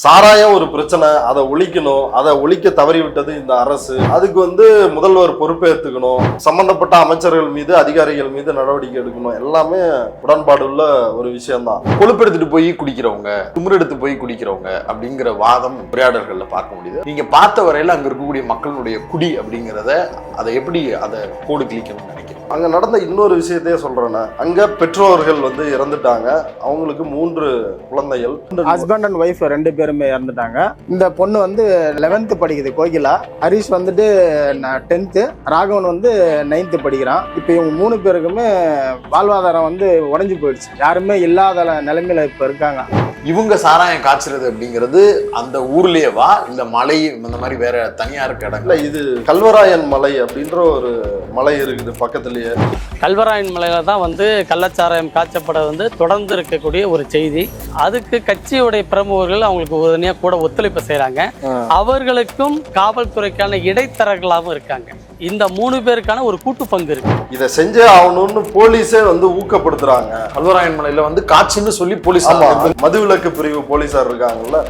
சாராயம் ஒரு பிரச்சனை, அதை ஒழிக்கணும். அதை ஒழிக்க தவறிவிட்டது இந்த அரசு. அதுக்கு முதல்வர் பொறுப்பேற்றுக்கணும். சம்பந்தப்பட்ட அமைச்சர்கள் மீது, அதிகாரிகள் மீது நடவடிக்கை எடுக்கணும். எல்லாமே உடன்பாடு உள்ள ஒரு விஷயம்தான். கொழுப்பெடுத்துட்டு போய் குடிக்கிறவங்க, திமிரெடுத்து போய் குடிக்கிறவங்க அப்படிங்கிற வாதம் உரையாடல்கள்ல பார்க்க முடியுது. நீங்க பார்த்த வரையில அங்க இருக்கக்கூடிய மக்களுடைய குடி அப்படிங்கிறத அதை எப்படி அதை கோடு கிழிக்கணும்னு நினைக்கிறேன். அங்க நடந்த இன்னொரு விஷயத்தையே சொல்றேன்னா, அங்க பெற்றோர்கள் இறந்துட்டாங்க. அவங்களுக்கு 3 குழந்தைகள். ஹஸ்பண்ட் அண்ட் ஒய்ஃப் 2 பேருமே இறந்துட்டாங்க. இந்த பொண்ணு 11th படிக்குது, கோகிலா. ஹரிஷ் 10th, ராகவன் 9th படிக்கிறான். இப்போ இவங்க 3 பேருக்குமே வாழ்வாதாரம் உடைஞ்சு போயிடுச்சு. யாருமே இல்லாத நிலைமையில இப்ப இருக்காங்க. இவங்க சாராயம் காய்ச்சறது அப்படிங்கிறது அந்த ஊர்லயேவா, இந்த மலை இந்த மாதிரி வேற தனியாருக்கு இடங்கள்ல? இது கல்வராயன் மலை அப்படின்ற ஒரு மலை இருக்குது பக்கத்துலயே. கல்வராயன் மலையில தான் கள்ளச்சாராயம் காய்ச்சப்பட தொடர்ந்து இருக்கக்கூடிய ஒரு செய்தி. அதுக்கு கட்சியுடைய பிரமுகர்கள் அவங்களுக்கு உடனே கூட ஒத்துழைப்பு செய்யறாங்க. அவர்களுக்கும் காவல்துறைக்கான இடைத்தரகர்களாகவும் இருக்காங்க. இந்த 3 பேருக்கான ஒரு கூட்டு பங்கு இருக்கு. இதை செஞ்சே ஆகணும்னு போலீஸே ஊக்கப்படுத்துறாங்க. கல்வராயன் மலையில காட்சின்னு சொல்லி போலீஸ், மதுவிலக்கு பிரிவு போலீஸார் இருக்காங்கல்ல,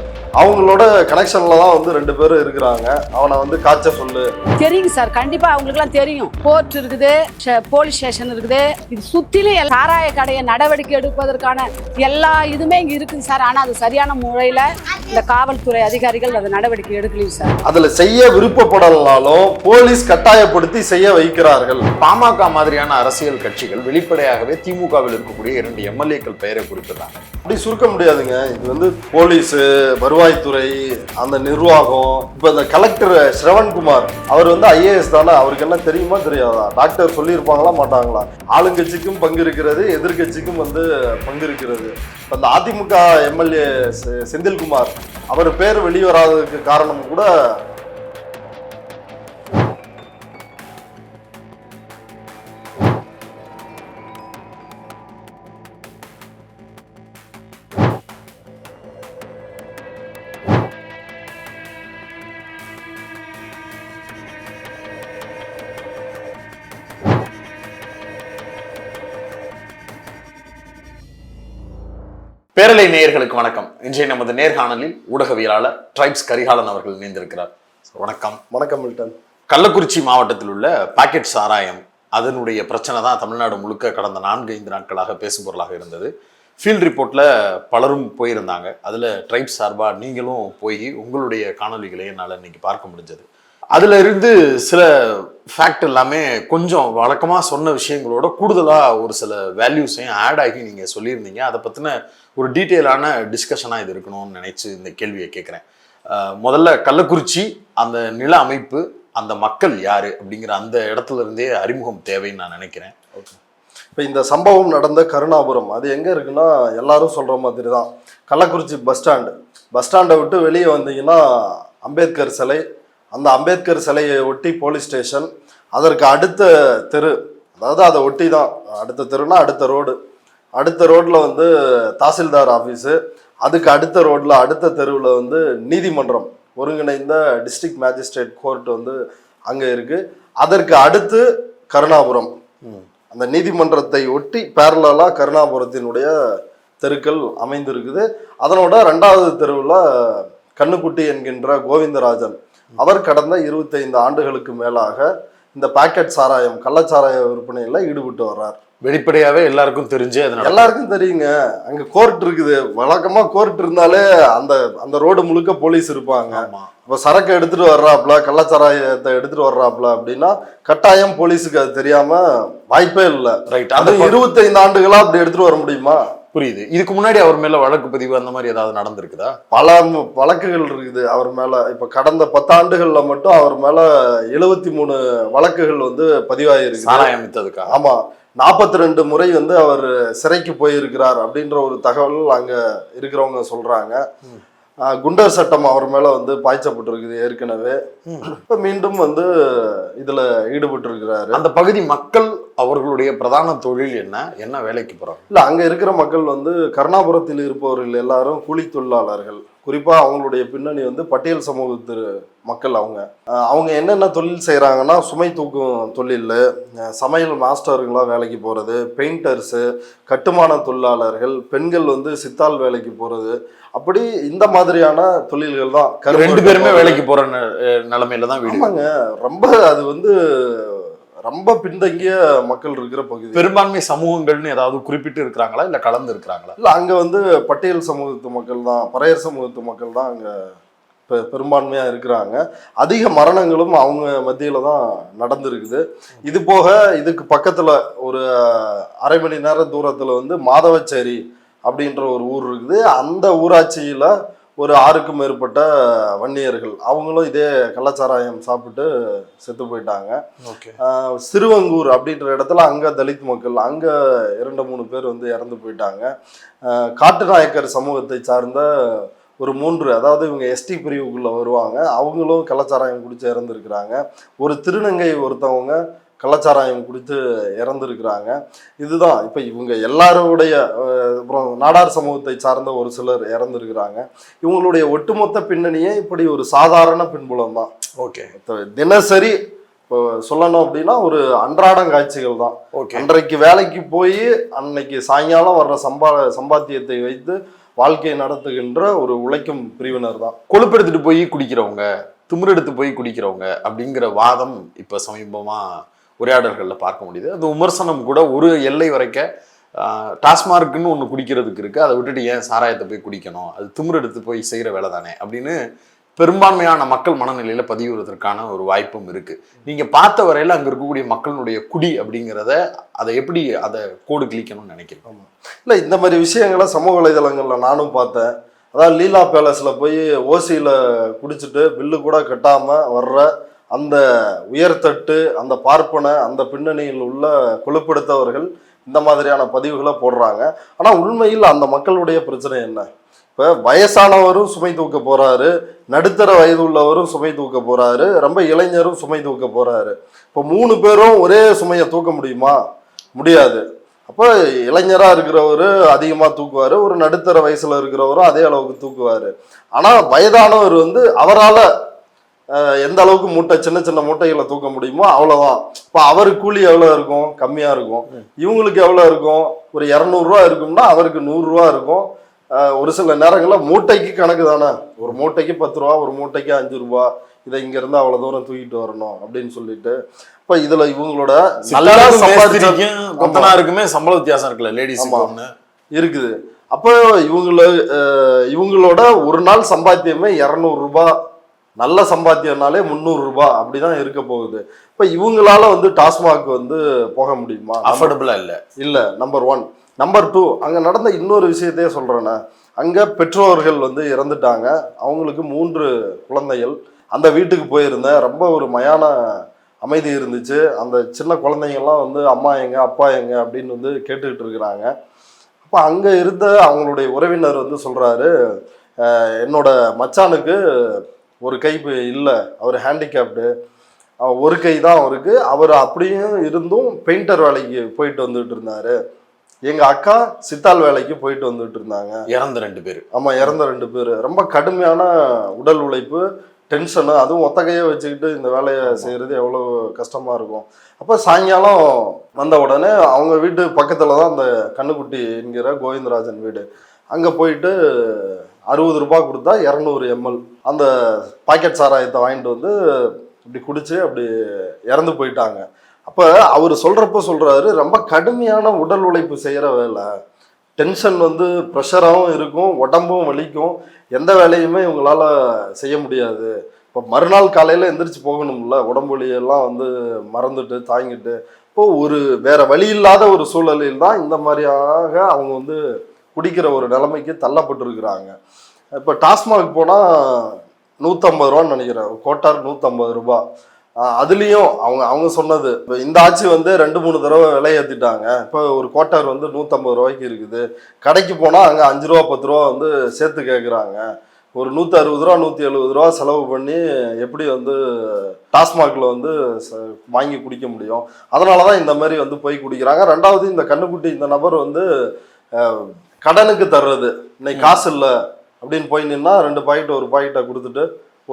அவங்களோட கனெக்ஷன்ல தான் 2 பேரும் இருக்கிறாங்க. அவனை காய்ச்ச சொல்லு. தெரியுங்க சார், கண்டிப்பா அவங்களுக்குலாம் தெரியும். கோர்ட் இருக்குது, போலீஸ் ஸ்டேஷன் இருக்குது. இது சுத்திலும் சாராய கடையை நடவடிக்கை எடுப்பதற்கான எல்லா இதுமே இங்க இருக்குங்க சார். ஆனா அது சரியான முறையில இந்த காவல்துறை அதிகாரிகள் அதை நடவடிக்கை எடுக்கலையும் சார். அதுல செய்ய விருப்பப்படலனாலும் போலீஸ் கட்டாயப்படுத்தி செய்ய வைக்கிறார்கள். பாமக மாதிரியான அரசியல் கட்சிகள் வெளிப்படையாகவே திமுகவில் இருக்கக்கூடிய 2 எம்எல்ஏக்கள் பெயரை குறிப்பிடுறாங்க. அப்படி சுருக்க முடியாதுங்க. இது போலீஸ், வருவாய்த்துறை, அந்த நிர்வாகம். இப்ப இந்த கலெக்டர் ஸ்ரவன்குமார் அவர் ஐஏஎஸ் தானே, அவருக்கு என்ன தெரியுமா தெரியாதா? டாக்டர் சொல்லியிருப்பாங்களா மாட்டாங்களா? ஆளுங்கட்சிக்கும் பங்கு இருக்கிறது, எதிர்கட்சிக்கும் பங்கு இருக்கிறது. அந்த அதிமுக எம்எல்ஏ செந்தில்குமார் அவர் பேர் வெளிவராததுக்கு காரணம் கூட பேரலை நேயர்களுக்கு வணக்கம். இன்றைய நமது நேர்காணலில் ஊடகவியலாளர் ட்ரைப்ஸ் கரிகாலன் அவர்கள் இணைந்திருக்கிறார். வணக்கம். வணக்கம் மில்டன். கள்ளக்குறிச்சி மாவட்டத்தில் உள்ள பாக்கெட் சாராயம், அதனுடைய பிரச்சனை தான் தமிழ்நாடு முழுக்க கடந்த 4-5 நாட்களாக பேசும் பொருளாக இருந்தது. ஃபீல்ட் ரிப்போர்ட்ல பலரும் போயிருந்தாங்க. அதுல ட்ரைப்ஸ் சார்பா நீங்களும் போய் உங்களுடைய காணொலிகளை என்னால் இன்னைக்கு பார்க்க முடிஞ்சது. அதுல இருந்து சில ஃபேக்ட் எல்லாமே கொஞ்சம் வழக்கமாக சொன்ன விஷயங்களோட கூடுதலாக ஒரு சில வேல்யூஸையும் ஆட் ஆகி நீங்கள் சொல்லியிருந்தீங்க. அதை பற்றின ஒரு டீட்டெயிலான டிஸ்கஷனாக இது இருக்கணும்னு நினைச்சு இந்த கேள்வியை கேட்குறேன். முதல்ல கள்ளக்குறிச்சி, அந்த நில அமைப்பு, அந்த மக்கள் யாரு அப்படிங்கிற அந்த இடத்துல இருந்தே அறிமுகம் தேவைன்னு நான் நினைக்கிறேன். ஓகே. இப்போ இந்த சம்பவம் நடந்த கருணாபுரம் அது எங்கே இருக்குன்னா, எல்லாரும் சொல்கிற மாதிரி தான் கள்ளக்குறிச்சி பஸ் ஸ்டாண்டை விட்டு வெளியே வந்தீங்கன்னா அம்பேத்கர் சிலை, அந்த அம்பேத்கர் சிலையை ஒட்டி போலீஸ் ஸ்டேஷன், அதற்கு அடுத்த தெரு, அதாவது அதை ஒட்டி தான் அடுத்த தெருனா அடுத்த ரோட்டில் தாசில்தார் ஆஃபீஸு, அதுக்கு அடுத்த ரோட்டில் அடுத்த தெருவில் நீதிமன்றம், ஒருங்கிணைந்த டிஸ்ட்ரிக்ட் மேஜிஸ்ட்ரேட் கோர்ட் அங்கே இருக்குது. அதற்கு அடுத்து கருணாபுரம். அந்த நீதிமன்றத்தை ஒட்டி பேரலாக கருணாபுரத்தினுடைய தெருக்கள் அமைந்திருக்குது. அதனோட 2வது தெருவில் கண்ணுக்குட்டி என்கின்ற கோவிந்தராஜன், அவர் கடந்த 25 ஆண்டுகளுக்கு மேலாக இந்த பாக்கெட் சாராயம், கள்ளச்சாராய விற்பனையில் ஈடுபட்டு வர்றார். வெளிப்படையாவே எல்லாருக்கும் தெரிஞ்சு, எல்லாருக்கும் தெரியுங்க. அங்க கோர்ட் இருக்குது. வழக்கமா கோர்ட் இருந்தாலே அந்த ரோடு முழுக்க போலீஸ் இருப்பாங்க. இப்ப சரக்கு எடுத்துட்டு வர்றாப்ல, கள்ளச்சாராயத்தை எடுத்துட்டு வர்றாப்ல அப்படின்னா கட்டாயம் போலீஸுக்கு அது தெரியாம வாய்ப்பே இல்லை. ரைட். அது 25 ஆண்டுகளா அப்படி எடுத்துட்டு வர முடியுமா? புரியுது. இதுக்கு முன்னாடி அவர் மேல வழக்கு பதிவு அந்த மாதிரி ஏதாவது நடந்திருக்குதா? பல வழக்குகள் இருக்குது அவர் மேல. இப்ப கடந்த 10 ஆண்டுகள்ல மட்டும் அவர் மேல 73 வழக்குகள் பதிவாயிருக்கு. சாராயம் வித்ததுக்கா? ஆமா. 42 முறை அவர் சிறைக்கு போயிருக்கிறார் அப்படின்ற ஒரு தகவல் அங்க இருக்கிறவங்க சொல்றாங்க. குண்டர் சட்டம் அவர் மேல பாய்ச்சப்பட்டிருக்குது ஏற்கனவே. இப்ப மீண்டும் இதுல ஈடுபட்டு இருக்கிறாரு. அந்த பகுதி மக்கள் அவர்களுடைய பிரதான தொழில் என்ன வேலைக்கு போறாங்க? இல்ல, அங்க இருக்கிற மக்கள் கருணாபுரத்தில் இருப்பவர்கள் எல்லாரும் கூலி தொழிலாளர்கள். குறிப்பாக அவங்களுடைய பின்னணி வந்து பட்டியல் சமூகத்து மக்கள். அவங்க என்னென்ன தொழில் செய்கிறாங்கன்னா, சுமை தூக்கும் தொழில், சமையல் மாஸ்டர்களாக வேலைக்கு போகிறது, பெயிண்டர்ஸு, கட்டுமான தொழிலாளர்கள், பெண்கள் வந்து சித்தாள் வேலைக்கு போகிறது, அப்படி இந்த மாதிரியான தொழில்கள் தான். 2 பேருமே வேலைக்கு போற நிலைமையில தான் வீடு. ஆமாங்க, ரொம்ப அது வந்து ரொம்ப பின்தங்கிய மக்கள் இருக்கிற பகுதி. பெரும்பான்மை சமூகங்கள்னு ஏதாவது குறிப்பிட்டு இருக்கிறாங்களா இல்ல கலந்து இருக்கிறாங்களா? இல்லை, அங்கே வந்து பட்டியல் சமூகத்து மக்கள் தான், பறையர் சமூகத்து மக்கள் தான் அங்கே பெரும்பான்மையாக இருக்கிறாங்க. அதிக மரணங்களும் அவங்க மத்தியில் தான் நடந்திருக்குது. இது போக இதுக்கு பக்கத்தில் ஒரு அரை மணி நேர தூரத்தில் வந்து மாதவச்சேரி அப்படின்ற ஒரு ஊர் இருக்குது. அந்த ஊராட்சியில் ஒரு 6க்கும் மேற்பட்ட வன்னியர்கள், அவங்களும் இதே கள்ளச்சாராயம் சாப்பிட்டு செத்து போயிட்டாங்க. சிறுவங்கூர் அப்படின்ற இடத்துல அங்கே தலித் மக்கள், அங்கே 2-3 பேர் வந்து இறந்து போயிட்டாங்க. காட்டுநாயக்கர் சமூகத்தை சார்ந்த ஒரு 3, அதாவது இவங்க எஸ்டி பிரிவுக்குள்ளே வருவாங்க, அவங்களும் கள்ளச்சாராயம் குடித்து இறந்துருக்கிறாங்க. ஒரு திருநங்கை ஒருத்தவங்க கள்ளச்சாராயம் குடித்து இறந்துருக்கிறாங்க. இதுதான் இப்போ இவங்க எல்லாருடைய, அப்புறம் நாடார் சமூகத்தை சார்ந்த ஒரு சிலர் இறந்துருக்கிறாங்க. இவங்களுடைய ஒட்டுமொத்த பின்னணியே இப்படி ஒரு சாதாரண பின்புலம் தான். ஓகே, தினசரி இப்போ சொல்லணும் அப்படின்னா ஒரு அன்றாடம் காட்சிகள் தான். அன்றைக்கு வேலைக்கு போய் அன்னைக்கு சாயங்காலம் வர்ற சம்பாத்தியத்தை வைத்து வாழ்க்கையை நடத்துகின்ற ஒரு உழைக்கும் பிரிவினர் தான். கொழுப்பெடுத்துட்டு போய் குடிக்கிறவங்க, திமிரெடுத்து போய் குடிக்கிறவங்க அப்படிங்கிற வாதம் இப்போ சமீபமா உரையாடல்கள்ல பார்க்க முடியுது. அது விமர்சனம் கூட ஒரு எல்லை வரைக்க டாஸ்மார்க்குன்னு ஒன்று குடிக்கிறதுக்கு இருக்கு, அதை விட்டுட்டு ஏன் சாராயத்தை போய் குடிக்கணும், அது திமிரெடுத்து போய் செய்கிற வேலை தானே அப்படின்னு பெரும்பான்மையான மக்கள் மனநிலையில பதிவுறதற்கான ஒரு வாய்ப்பும் இருக்கு. நீங்க பார்த்த வரையில அங்க இருக்கக்கூடிய மக்களுடைய குடி அப்படிங்கிறத அதை எப்படி அதை கோடு கிழிக்கணும்னு நினைக்கிறேன். இல்லை, இந்த மாதிரி விஷயங்களை சமூக வலைதளங்கள்ல நானும் பார்த்தேன். அதாவது லீலா பேலஸ்ல போய் ஓசியில குடிச்சிட்டு பில்லு கூட கட்டாம வர்ற அந்த உயர்தட்டு, அந்த பார்ப்பன, அந்த பின்னணியில் உள்ள கொழுப்படுத்தவர்கள் இந்த மாதிரியான பதிவுகளை போடுறாங்க. ஆனால் உண்மையில் அந்த மக்களுடைய பிரச்சனை என்ன? இப்போ வயசானவரும் சுமை தூக்க போறாரு, நடுத்தர வயது உள்ளவரும் சுமை தூக்க போறாரு, ரொம்ப இளைஞரும் சுமை தூக்க போறாரு. இப்போ 3 பேரும் ஒரே சுமையை தூக்க முடியுமா? முடியாது. அப்போ இளைஞராக இருக்கிறவர் அதிகமாக தூக்குவார், ஒரு நடுத்தர வயசுல இருக்கிறவரும் அதே அளவுக்கு தூக்குவார். ஆனால் வயதானவர் வந்து அவரால் எந்த அளவுக்கு மூட்டை, சின்ன சின்ன மூட்டைகளை தூக்க முடியுமோ அவ்வளோதான். இப்போ அவருக்கு கூலி எவ்வளோ இருக்கும்? கம்மியாக இருக்கும். இவங்களுக்கு எவ்வளோ இருக்கும்? ஒரு 200 ரூபா இருக்கும்னா அவருக்கு 100 ரூபா இருக்கும். ஒரு சில நேரங்களில் மூட்டைக்கு கணக்கு தானே, ஒரு மூட்டைக்கு 10 ரூபா, ஒரு மூட்டைக்கு 5 ரூபா, இதை இங்கேருந்து அவ்வளோ தூரம் தூக்கிட்டு வரணும் அப்படின்னு சொல்லிட்டு. இப்போ இதில் இவங்களோட கொத்தனாருக்குமே சம்பள வித்தியாசம் இருக்குல்ல, லேடிஸ் இருக்குது. அப்போ இவங்களோட ஒரு நாள் சம்பாத்தியமே 200 ரூபா, நல்ல சம்பாத்தியம்னாலே 300 ரூபா அப்படிதான் இருக்க போகுது. இப்போ இவங்களால வந்து டாஸ்மாக் வந்து போக முடியுமா? அஃபோர்டபுளா இல்லை. நம்பர் 1. நம்பர் 2, அங்கே நடந்த இன்னொரு விஷயத்தையே சொல்கிறேன்னா, அங்கே பெற்றோர்கள் வந்து இறந்துட்டாங்க, அவங்களுக்கு 3 குழந்தைகள். அந்த வீட்டுக்கு போயிருந்தேன், ரொம்ப ஒரு மயான அமைதி இருந்துச்சு. அந்த சின்ன குழந்தைங்கள்லாம் வந்து அம்மா எங்க, அப்பா எங்க அப்படின்னு வந்து கேட்டுக்கிட்டு இருக்கிறாங்க. அப்போ அங்கே இருந்த அவங்களுடைய உறவினர் வந்து சொல்கிறாரு, என்னோட மச்சானுக்கு ஒரு கை இல்லை, அவர் ஹேண்டிகேப்டு, ஒரு கை தான் அவருக்கு. அவர் அப்படியும் இருந்தும் பெயிண்டர் வேலைக்கு போயிட்டு வந்துட்டு இருந்தாரு. எங்க அக்கா சித்தாள் வேலைக்கு போயிட்டு வந்துட்டு இருந்தாங்க. இறந்த 2 பேர். ஆமா, இறந்த 2 பேர். ரொம்ப கடுமையான உடல் உழைப்பு, டென்ஷனு, அதுவும் ஒத்தகையை வச்சுக்கிட்டு இந்த வேலையை செய்யறது எவ்வளோ கஷ்டமா இருக்கும். அப்போ சாயங்காலம் வந்த உடனே அவங்க வீட்டு பக்கத்துல தான் அந்த கண்ணுக்குட்டி என்கிற கோவிந்தராஜன் வீடு. அங்கே போயிட்டு 60 ரூபாய் கொடுத்தா 200 ml அந்த பாக்கெட் சாராயத்தை வாங்கிட்டு வந்து இப்படி குடிச்சு அப்படி இறந்து போயிட்டாங்க. அப்போ அவர் சொல்றாரு, ரொம்ப கடுமையான உடல் உழைப்பு செய்கிற வேலை, டென்ஷன் வந்து ப்ரெஷராகவும் இருக்கும், உடம்பும் வலிக்கும், எந்த வேலையுமே இவங்களால செய்ய முடியாது. இப்போ மறுநாள் காலையில் எந்திரிச்சு போகணும்ல, உடம்பு வலியெல்லாம் வந்து மறந்துட்டு தாங்கிட்டு, இப்போது ஒரு வேற வழி இல்லாத ஒரு சூழலில் தான் இந்த மாதிரியாக அவங்க வந்து குடிக்கிற ஒரு நிலைமைக்கு தள்ளப்பட்டிருக்கிறாங்க. இப்போ டாஸ்மாக் போனால் 150 ரூபான்னு நினைக்கிறேன், கோட்டார் 150 ரூபா. அதுலேயும் அவங்க சொன்னது, இப்போ இந்த ஆட்சி வந்து 2-3 தடவை விலை ஏற்றிட்டாங்க. இப்போ ஒரு கோட்டார் வந்து 150 ரூபாய்க்கு இருக்குது. கடைக்கு போனால் அங்கே 5 ரூபா 10 ரூபா வந்து சேர்த்து கேட்குறாங்க. ஒரு 160 ரூபா 170 ரூபா செலவு பண்ணி எப்படி வந்து டாஸ்மாகில் வந்து வாங்கி குடிக்க முடியும்? அதனால தான் இந்த மாதிரி வந்து போய் குடிக்கிறாங்க. 2வது, இந்த கண்ணுக்குட்டி இந்த நபர் வந்து கடனுக்கு தர்றது, இன்னைக்கு காசு இல்லை, அப்படின்னு போய் நின்னா 2 பாக்கெட் ஒரு பாக்கெட்டை கொடுத்துட்டு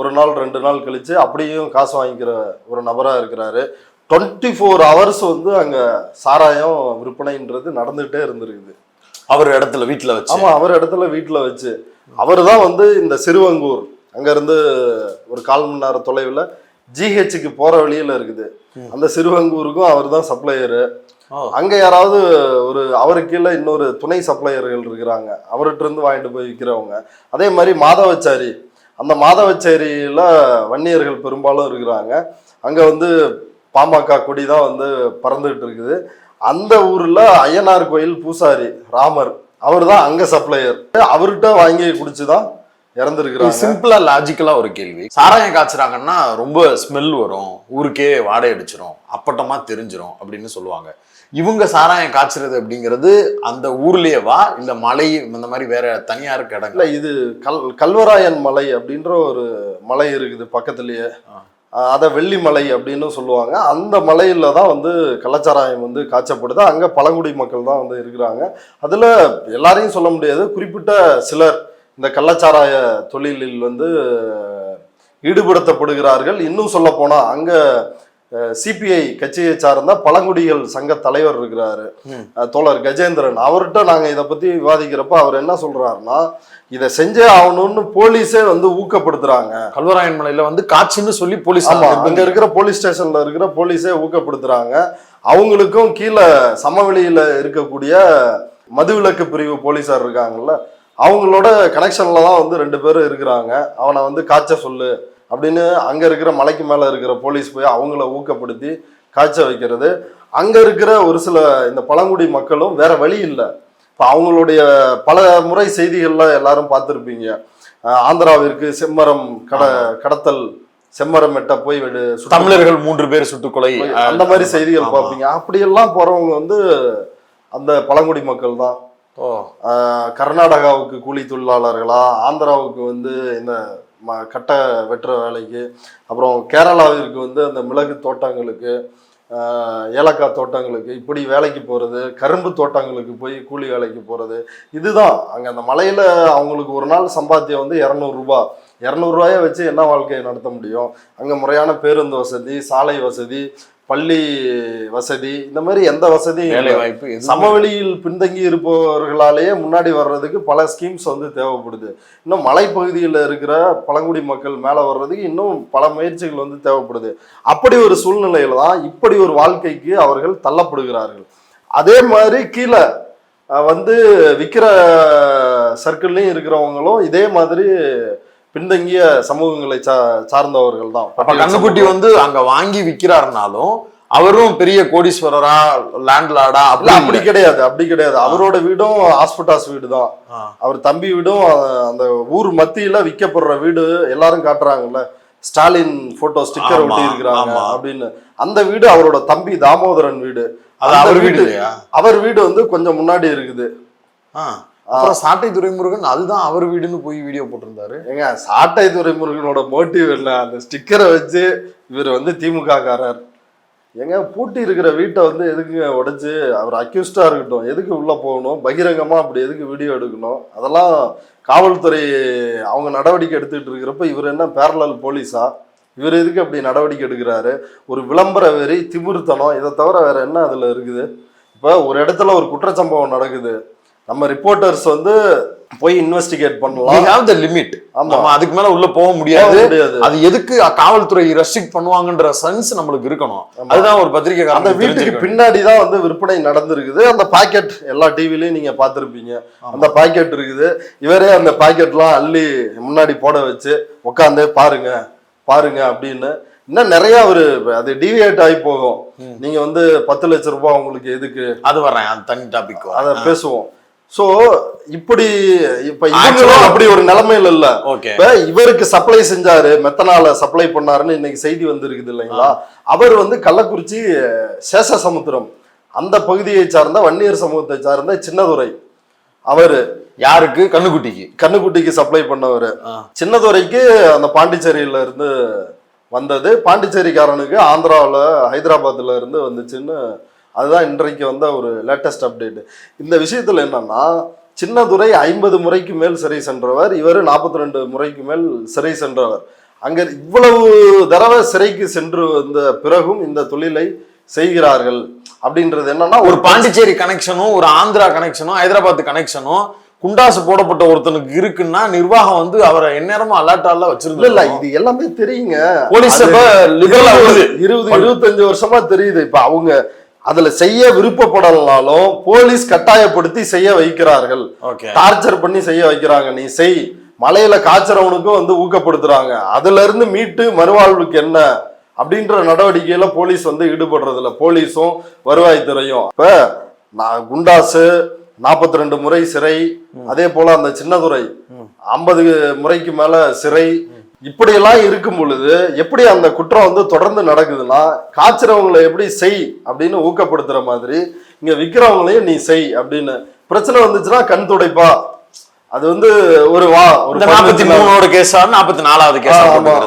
1 நாள் 2 நாள் கழிச்சு அப்படியும் காசு வாங்கிக்கிற ஒரு நபராக இருக்கிறாரு. 24 ஹவர்ஸ் வந்து அங்கே சாராயம் விற்பனைன்றது நடந்துகிட்டே இருந்திருக்குது. அவர் இடத்துல வீட்டுல வச்சு. ஆமா, அவர் இடத்துல வீட்டில் வச்சு. அவர் தான் வந்து இந்த சிறுவங்கூர் அங்கேருந்து ஒரு 1/4 மணி நேரம் தொலைவில் ஜிஹெச்சுக்கு போகிற வழியில் இருக்குது. அந்த சிறுவங்கூருக்கும் அவர் தான் சப்ளையரு. அங்கே யாராவது ஒரு அவருக்கு கீழே இன்னொரு துணை சப்ளையர்கள் இருக்கிறாங்க, அவர்கிட்ட இருந்து வாங்கிட்டு போய் விற்கிறவங்க. அதே மாதிரி மாதவச்சாரி, அந்த மாதவச்சேரியில் வன்னியர்கள் பெரும்பாலும் இருக்கிறாங்க. அங்கே வந்து பாமக கொடி தான் வந்து பறந்துகிட்டு இருக்குது. அந்த ஊரில் ஐயனார் கோயில் பூசாரி ராமர், அவர் தான் அங்கே சப்ளையர். அவர்கிட்ட வாங்கி குடிச்சு தான் இறந்துருக்கிறாங்க. சிம்பிளா லாஜிக்கலா ஒரு கேள்வி, சாராயம் காய்ச்சுறாங்கன்னா ரொம்ப ஸ்மெல் வரும், ஊருக்கே வாடை அடிச்சிரும், அப்பட்டமா தெரிஞ்சிரும் அப்படின்னு சொல்லுவாங்க. இவங்க சாராயம் காய்ச்சறது அப்படிங்கிறது அந்த ஊர்லயேவா இல்ல மலை இந்த மாதிரி வேற தனியாருக்கு இடம்? இல்லை, இது கல்வராயன் மலை அப்படின்ற ஒரு மலை இருக்குது பக்கத்துலயே. அதை வெள்ளி மலை அப்படின்னு சொல்லுவாங்க. அந்த மலையில தான் வந்து கள்ளச்சாராயம் வந்து காய்ச்சப்படுது. அங்கே பழங்குடி மக்கள் தான் வந்து இருக்கிறாங்க. அதில் எல்லாரையும் சொல்ல முடியாது, குறிப்பிட்ட சிலர் இந்த கள்ளச்சாராய தொழிலில் வந்து ஈடுபடுத்தப்படுகிறார்கள். இன்னும் சொல்ல போனா அங்க சிபிஐ கட்சியை சார்ந்த பழங்குடிகள் சங்க தலைவர் இருக்கிறாரு, தோழர் கஜேந்திரன். அவர்கிட்ட நாங்க இதை பத்தி விவாதிக்கிறப்ப அவர் என்ன சொல்றாருன்னா, இதை செஞ்சே ஆகணும்னு போலீஸே வந்து ஊக்கப்படுத்துறாங்க. கல்வராயன் மலையில வந்து காட்சின்னு சொல்லி போலீஸ், அங்க இருக்கிற போலீஸ் ஸ்டேஷன்ல இருக்கிற போலீஸே ஊக்கப்படுத்துறாங்க. அவங்களுக்கும் கீழே சமவெளியில இருக்கக்கூடிய மதுவிலக்கு பிரிவு போலீஸார் இருக்காங்கல்ல, அவங்களோட கனெக்ஷன்ல தான் வந்து 2 பேரும் இருக்கிறாங்க. அவனை வந்து காய்ச்ச சொல்லு அப்படின்னு அங்க இருக்கிற மலைக்கு மேல இருக்கிற போலீஸ் போய் அவங்கள ஊக்கப்படுத்தி காய்ச்ச வைக்கிறது. அங்க இருக்கிற ஒரு சில இந்த பழங்குடி மக்களும் வேற வழி இல்லை. இப்போ அவங்களுடைய பல முறை செய்திகள்ல எல்லாரும் பார்த்துருப்பீங்க. ஆந்திராவிற்கு செம்மரம் கடத்தல், செம்மரம் எட்ட போய் தமிழர்கள் 3 பேர் சுட்டுக்கொலை, அந்த மாதிரி செய்திகள் பார்ப்பீங்க. அப்படியெல்லாம் போறவங்க வந்து அந்த பழங்குடி மக்கள் தான். கர்நாடகாவுக்கு கூலி தொழிலாளர்களா, ஆந்திராவுக்கு வந்து இந்த கட்டை வெட்டுற வேலைக்கு, அப்புறம் கேரளாவிற்கு வந்து அந்த மிளகு தோட்டங்களுக்கு, ஏலக்காய் தோட்டங்களுக்கு இப்படி வேலைக்கு போகிறது, கரும்பு தோட்டங்களுக்கு போய் கூலி வேலைக்கு போகிறது. இதுதான் அங்கே அந்த மலையில் அவங்களுக்கு ஒரு நாள் சம்பாத்தியம் வந்து 200 ரூபா. 200 ரூபாயை வச்சு என்ன வாழ்க்கையை நடத்த முடியும்? அங்கே முறையான பேருந்து வசதி, சாலை வசதி, பள்ளி வசதி, இந்த மாதிரி எந்த வசதியும் வேலை வாய்ப்பு. சமவெளியில் பின்தங்கி இருப்பவர்களாலேயே முன்னாடி வர்றதுக்கு பல ஸ்கீம்ஸ் வந்து தேவைப்படுது. இன்னும் மலைப்பகுதியில் இருக்கிற பழங்குடி மக்கள் மேலே வர்றதுக்கு இன்னும் பல முயற்சிகள் வந்து தேவைப்படுது. அப்படி ஒரு சூழ்நிலையில தான் இப்படி ஒரு வாழ்க்கைக்கு அவர்கள் தள்ளப்படுகிறார்கள். அதே மாதிரி கீழே வந்து விற்கிற சர்க்கிள்லையும் இருக்கிறவங்களும் இதே மாதிரி பின்தங்கிய சமூகங்களை சார்ந்தவர்கள் தான். கண்ணுக்குட்டி வந்து அங்க வாங்கி விற்கிறாருனாலும் அவரும் பெரிய கோடீஸ்வரரா, லேண்ட்லார்டா அப்படி கிடையாது. அவரோட வீடும் ஹாஸ்பிட்டாஸ் வீடு தான். அவர் தம்பி வீடும் அந்த ஊர் மத்தியில விற்கப்படுற வீடு எல்லாரும் காட்டுறாங்கல்ல, ஸ்டாலின் போட்டோ ஸ்டிக்கர் ஒட்டி இருக்கிறாங்க அப்படின்னு. அந்த வீடு அவரோட தம்பி தாமோதரன் வீடு. அவர் வீடு வந்து கொஞ்சம் முன்னாடி இருக்குது. அப்புறம் சாட்டை துரைமுருகன் அதுதான் அவர் வீடுன்னு போய் வீடியோ போட்டிருந்தாரு. ஏங்க, சாட்டை துரைமுருகனோட மோட்டிவ் என்ன? அந்த ஸ்டிக்கரை வச்சு இவர் வந்து திமுக காரர். ஏங்க, பூட்டி இருக்கிற வீட்டை வந்து எதுக்கு உடைச்சு, அவர் அக்யூஸ்டா இருக்கட்டும், எதுக்கு உள்ள போகணும்? பகிரங்கமா அப்படி எதுக்கு வீடியோ எடுக்கணும்? அதெல்லாம் காவல்துறை அவங்க நடவடிக்கை எடுத்துட்டு இருக்கிறப்ப இவர் என்ன பேரலல் போலீஸா? இவர் எதுக்கு அப்படி நடவடிக்கை எடுக்கிறாரு? ஒரு விளம்பர வெறி, திமிர்த்தனம், இதை தவிர வேற என்ன அதுல இருக்குது? இப்போ ஒரு இடத்துல ஒரு குற்றச்சம்பவம் நடக்குது, நம்ம ரிப்போர்ட்டர்ஸ் வந்து போய் இன்வெஸ்டிகேட் பண்ணலாம். we have the limit. நம்ம அதுக்கு மேல உள்ள போக முடியாது. அது எதுக்கு காவல்துறை ரெஸ்ட்ரிக்ட் பண்ணுவாங்கன்ற சென்ஸ் நம்மளுக்கு இருக்கணும். அதுதான் ஒரு பத்திரிகைக்காரன். அந்த வீட்டுக்கு பின்னாடி தான் வந்து விற்பனை நடந்திருக்குது. அந்த பாக்கெட் எல்லா டிவிலையும் நீங்க பார்த்துருப்பீங்க. அந்த பாக்கெட் இருக்குது. இவரே அந்த பாக்கெட்லாம் அள்ளி முன்னாடி போட வச்சு உட்காந்து பாருங்க அப்படின்னு. இன்னும் நிறைய ஒரு அது டிவியேட் ஆகி போகும். நீங்க வந்து 10 லட்சம் ரூபாய் உங்களுக்கு எதுக்கு, அது வர்றேன், அது தனி டாபிக், அதை பேசுவோம். சோ இப்படி இப்ப இவங்களும் அப்படி ஒரு நிலைமையில இல்ல. இப்ப இவருக்கு சப்ளை செஞ்சாரு, மெத்தனால சப்ளை பண்ணாருன்னு இன்னைக்கு செய்தி வந்திருக்குது இல்லைங்களா? அவர் வந்து கள்ளக்குறிச்சி சேஷசமுத்திரம் அந்த பகுதியை சார்ந்த வன்னியர் சமூகத்தை சார்ந்த சின்னதுரை. அவரு யாருக்கு? கண்ணுக்குட்டிக்கு சப்ளை பண்ணவர். சின்னதுரைக்கு அந்த பாண்டிச்சேரியில இருந்து வந்தது, பாண்டிச்சேரிக்காரனுக்கு ஆந்திராவில் ஹைதராபாத்ல இருந்து வந்துச்சுன்னு. அதுதான் இன்றைக்கு வந்த ஒரு லேட்டஸ்ட் அப்டேட். இந்த விஷயத்துல என்னன்னா, சின்னதுரை 50 முறைக்கு மேல் சிறை சென்றவர், இவர் 42 முறைக்கு மேல் சிறை சென்றவர். அங்க இவ்வளவு தடவை சிறைக்கு சென்று வந்த பிறகும் இந்த தொழிலை செய்கிறார்கள் அப்படின்றது என்னன்னா, ஒரு பாண்டிச்சேரி கனெக்ஷனும் ஒரு ஆந்திரா கனெக்ஷனும் ஹைதராபாத் கனெக்ஷனும் குண்டாசு போடப்பட்ட ஒருத்தனுக்கு இருக்குன்னா நிர்வாகம் வந்து அவரை எந்நேரமும் அலர்ட்டால வச்சிருந்தது. இல்ல இது எல்லாமே தெரியுங்க. போலீஸ் 20-25 வருஷமா தெரியுது. இப்ப அவங்க அதுல செய்ய விருப்பப்படலனாலும் போலீஸ் கட்டாயப்படுத்தி செய்ய வைக்கிறார்கள், டார்ச்சர் பண்ணி செய்ய வைக்கிறாங்க. நீ செய், மலையில காய்ச்சறவனுக்கும் வந்து ஊக்கப்படுத்துறாங்க. அதுல இருந்து மீட்டு மறுவாழ்வுக்கு என்ன அப்படின்ற நடவடிக்கையில போலீஸ் வந்து ஈடுபடுறது இல்ல, போலீஸும் வருவாய்த்துறையும். இப்ப குண்டாசு 42 முறை சிறை, அதே போல அந்த சின்னதுரை 50 முறைக்கு மேல சிறை, இப்படியெல்லாம் இருக்கும் பொழுது எப்படி அந்த குற்றம் வந்து தொடர்ந்து நடக்குதுன்னா, காய்ச்சறவங்களை எப்படி செய் அப்படின்னு ஊக்கப்படுத்துற மாதிரி இங்க விக்கிறவங்களையும் நீ செய் அப்படின்னு. பிரச்சனை வந்துச்சுன்னா கண் துடைப்பா, அது வந்து ஒரு 43 கேஸா 44வது கேஸ்,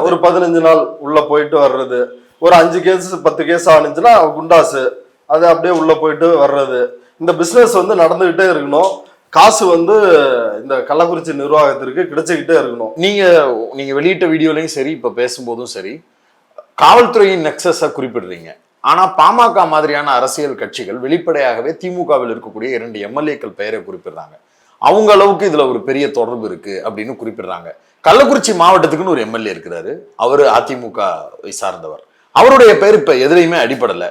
ஒரு 15 நாள் உள்ள போயிட்டு வர்றது, ஒரு 5 கேஸ் 10 கேஸ் ஆனிச்சுன்னா குண்டாசு அது அப்படியே உள்ள போயிட்டு வர்றது. இந்த பிசினஸ் வந்து நடந்துகிட்டே இருக்கணும். காசு வந்து இந்த கள்ளக்குறிச்சி நிர்வாகத்திற்கு கிடைச்சிக்கிட்டே இருக்கணும். நீங்க வெளியிட்ட வீடியோலையும் சரி, இப்ப பேசும்போதும் சரி, காவல்துறையின் நெக்ஸஸை குறிப்பிடுறீங்க. ஆனா பாமக மாதிரியான அரசியல் கட்சிகள் வெளிப்படையாகவே திமுகவில் இருக்கக்கூடிய 2 எம்எல்ஏக்கள் பெயரை குறிப்பிடுறாங்க. அவங்க அளவுக்கு இதுல ஒரு பெரிய தொடர்பு இருக்கு அப்படின்னு குறிப்பிடுறாங்க. கள்ளக்குறிச்சி மாவட்டத்துக்குன்னு ஒரு எம்எல்ஏ இருக்கிறாரு, அவரு அதிமுக சார்ந்தவர். அவருடைய பெயர் இப்ப எதுலையுமே அடிப்படல.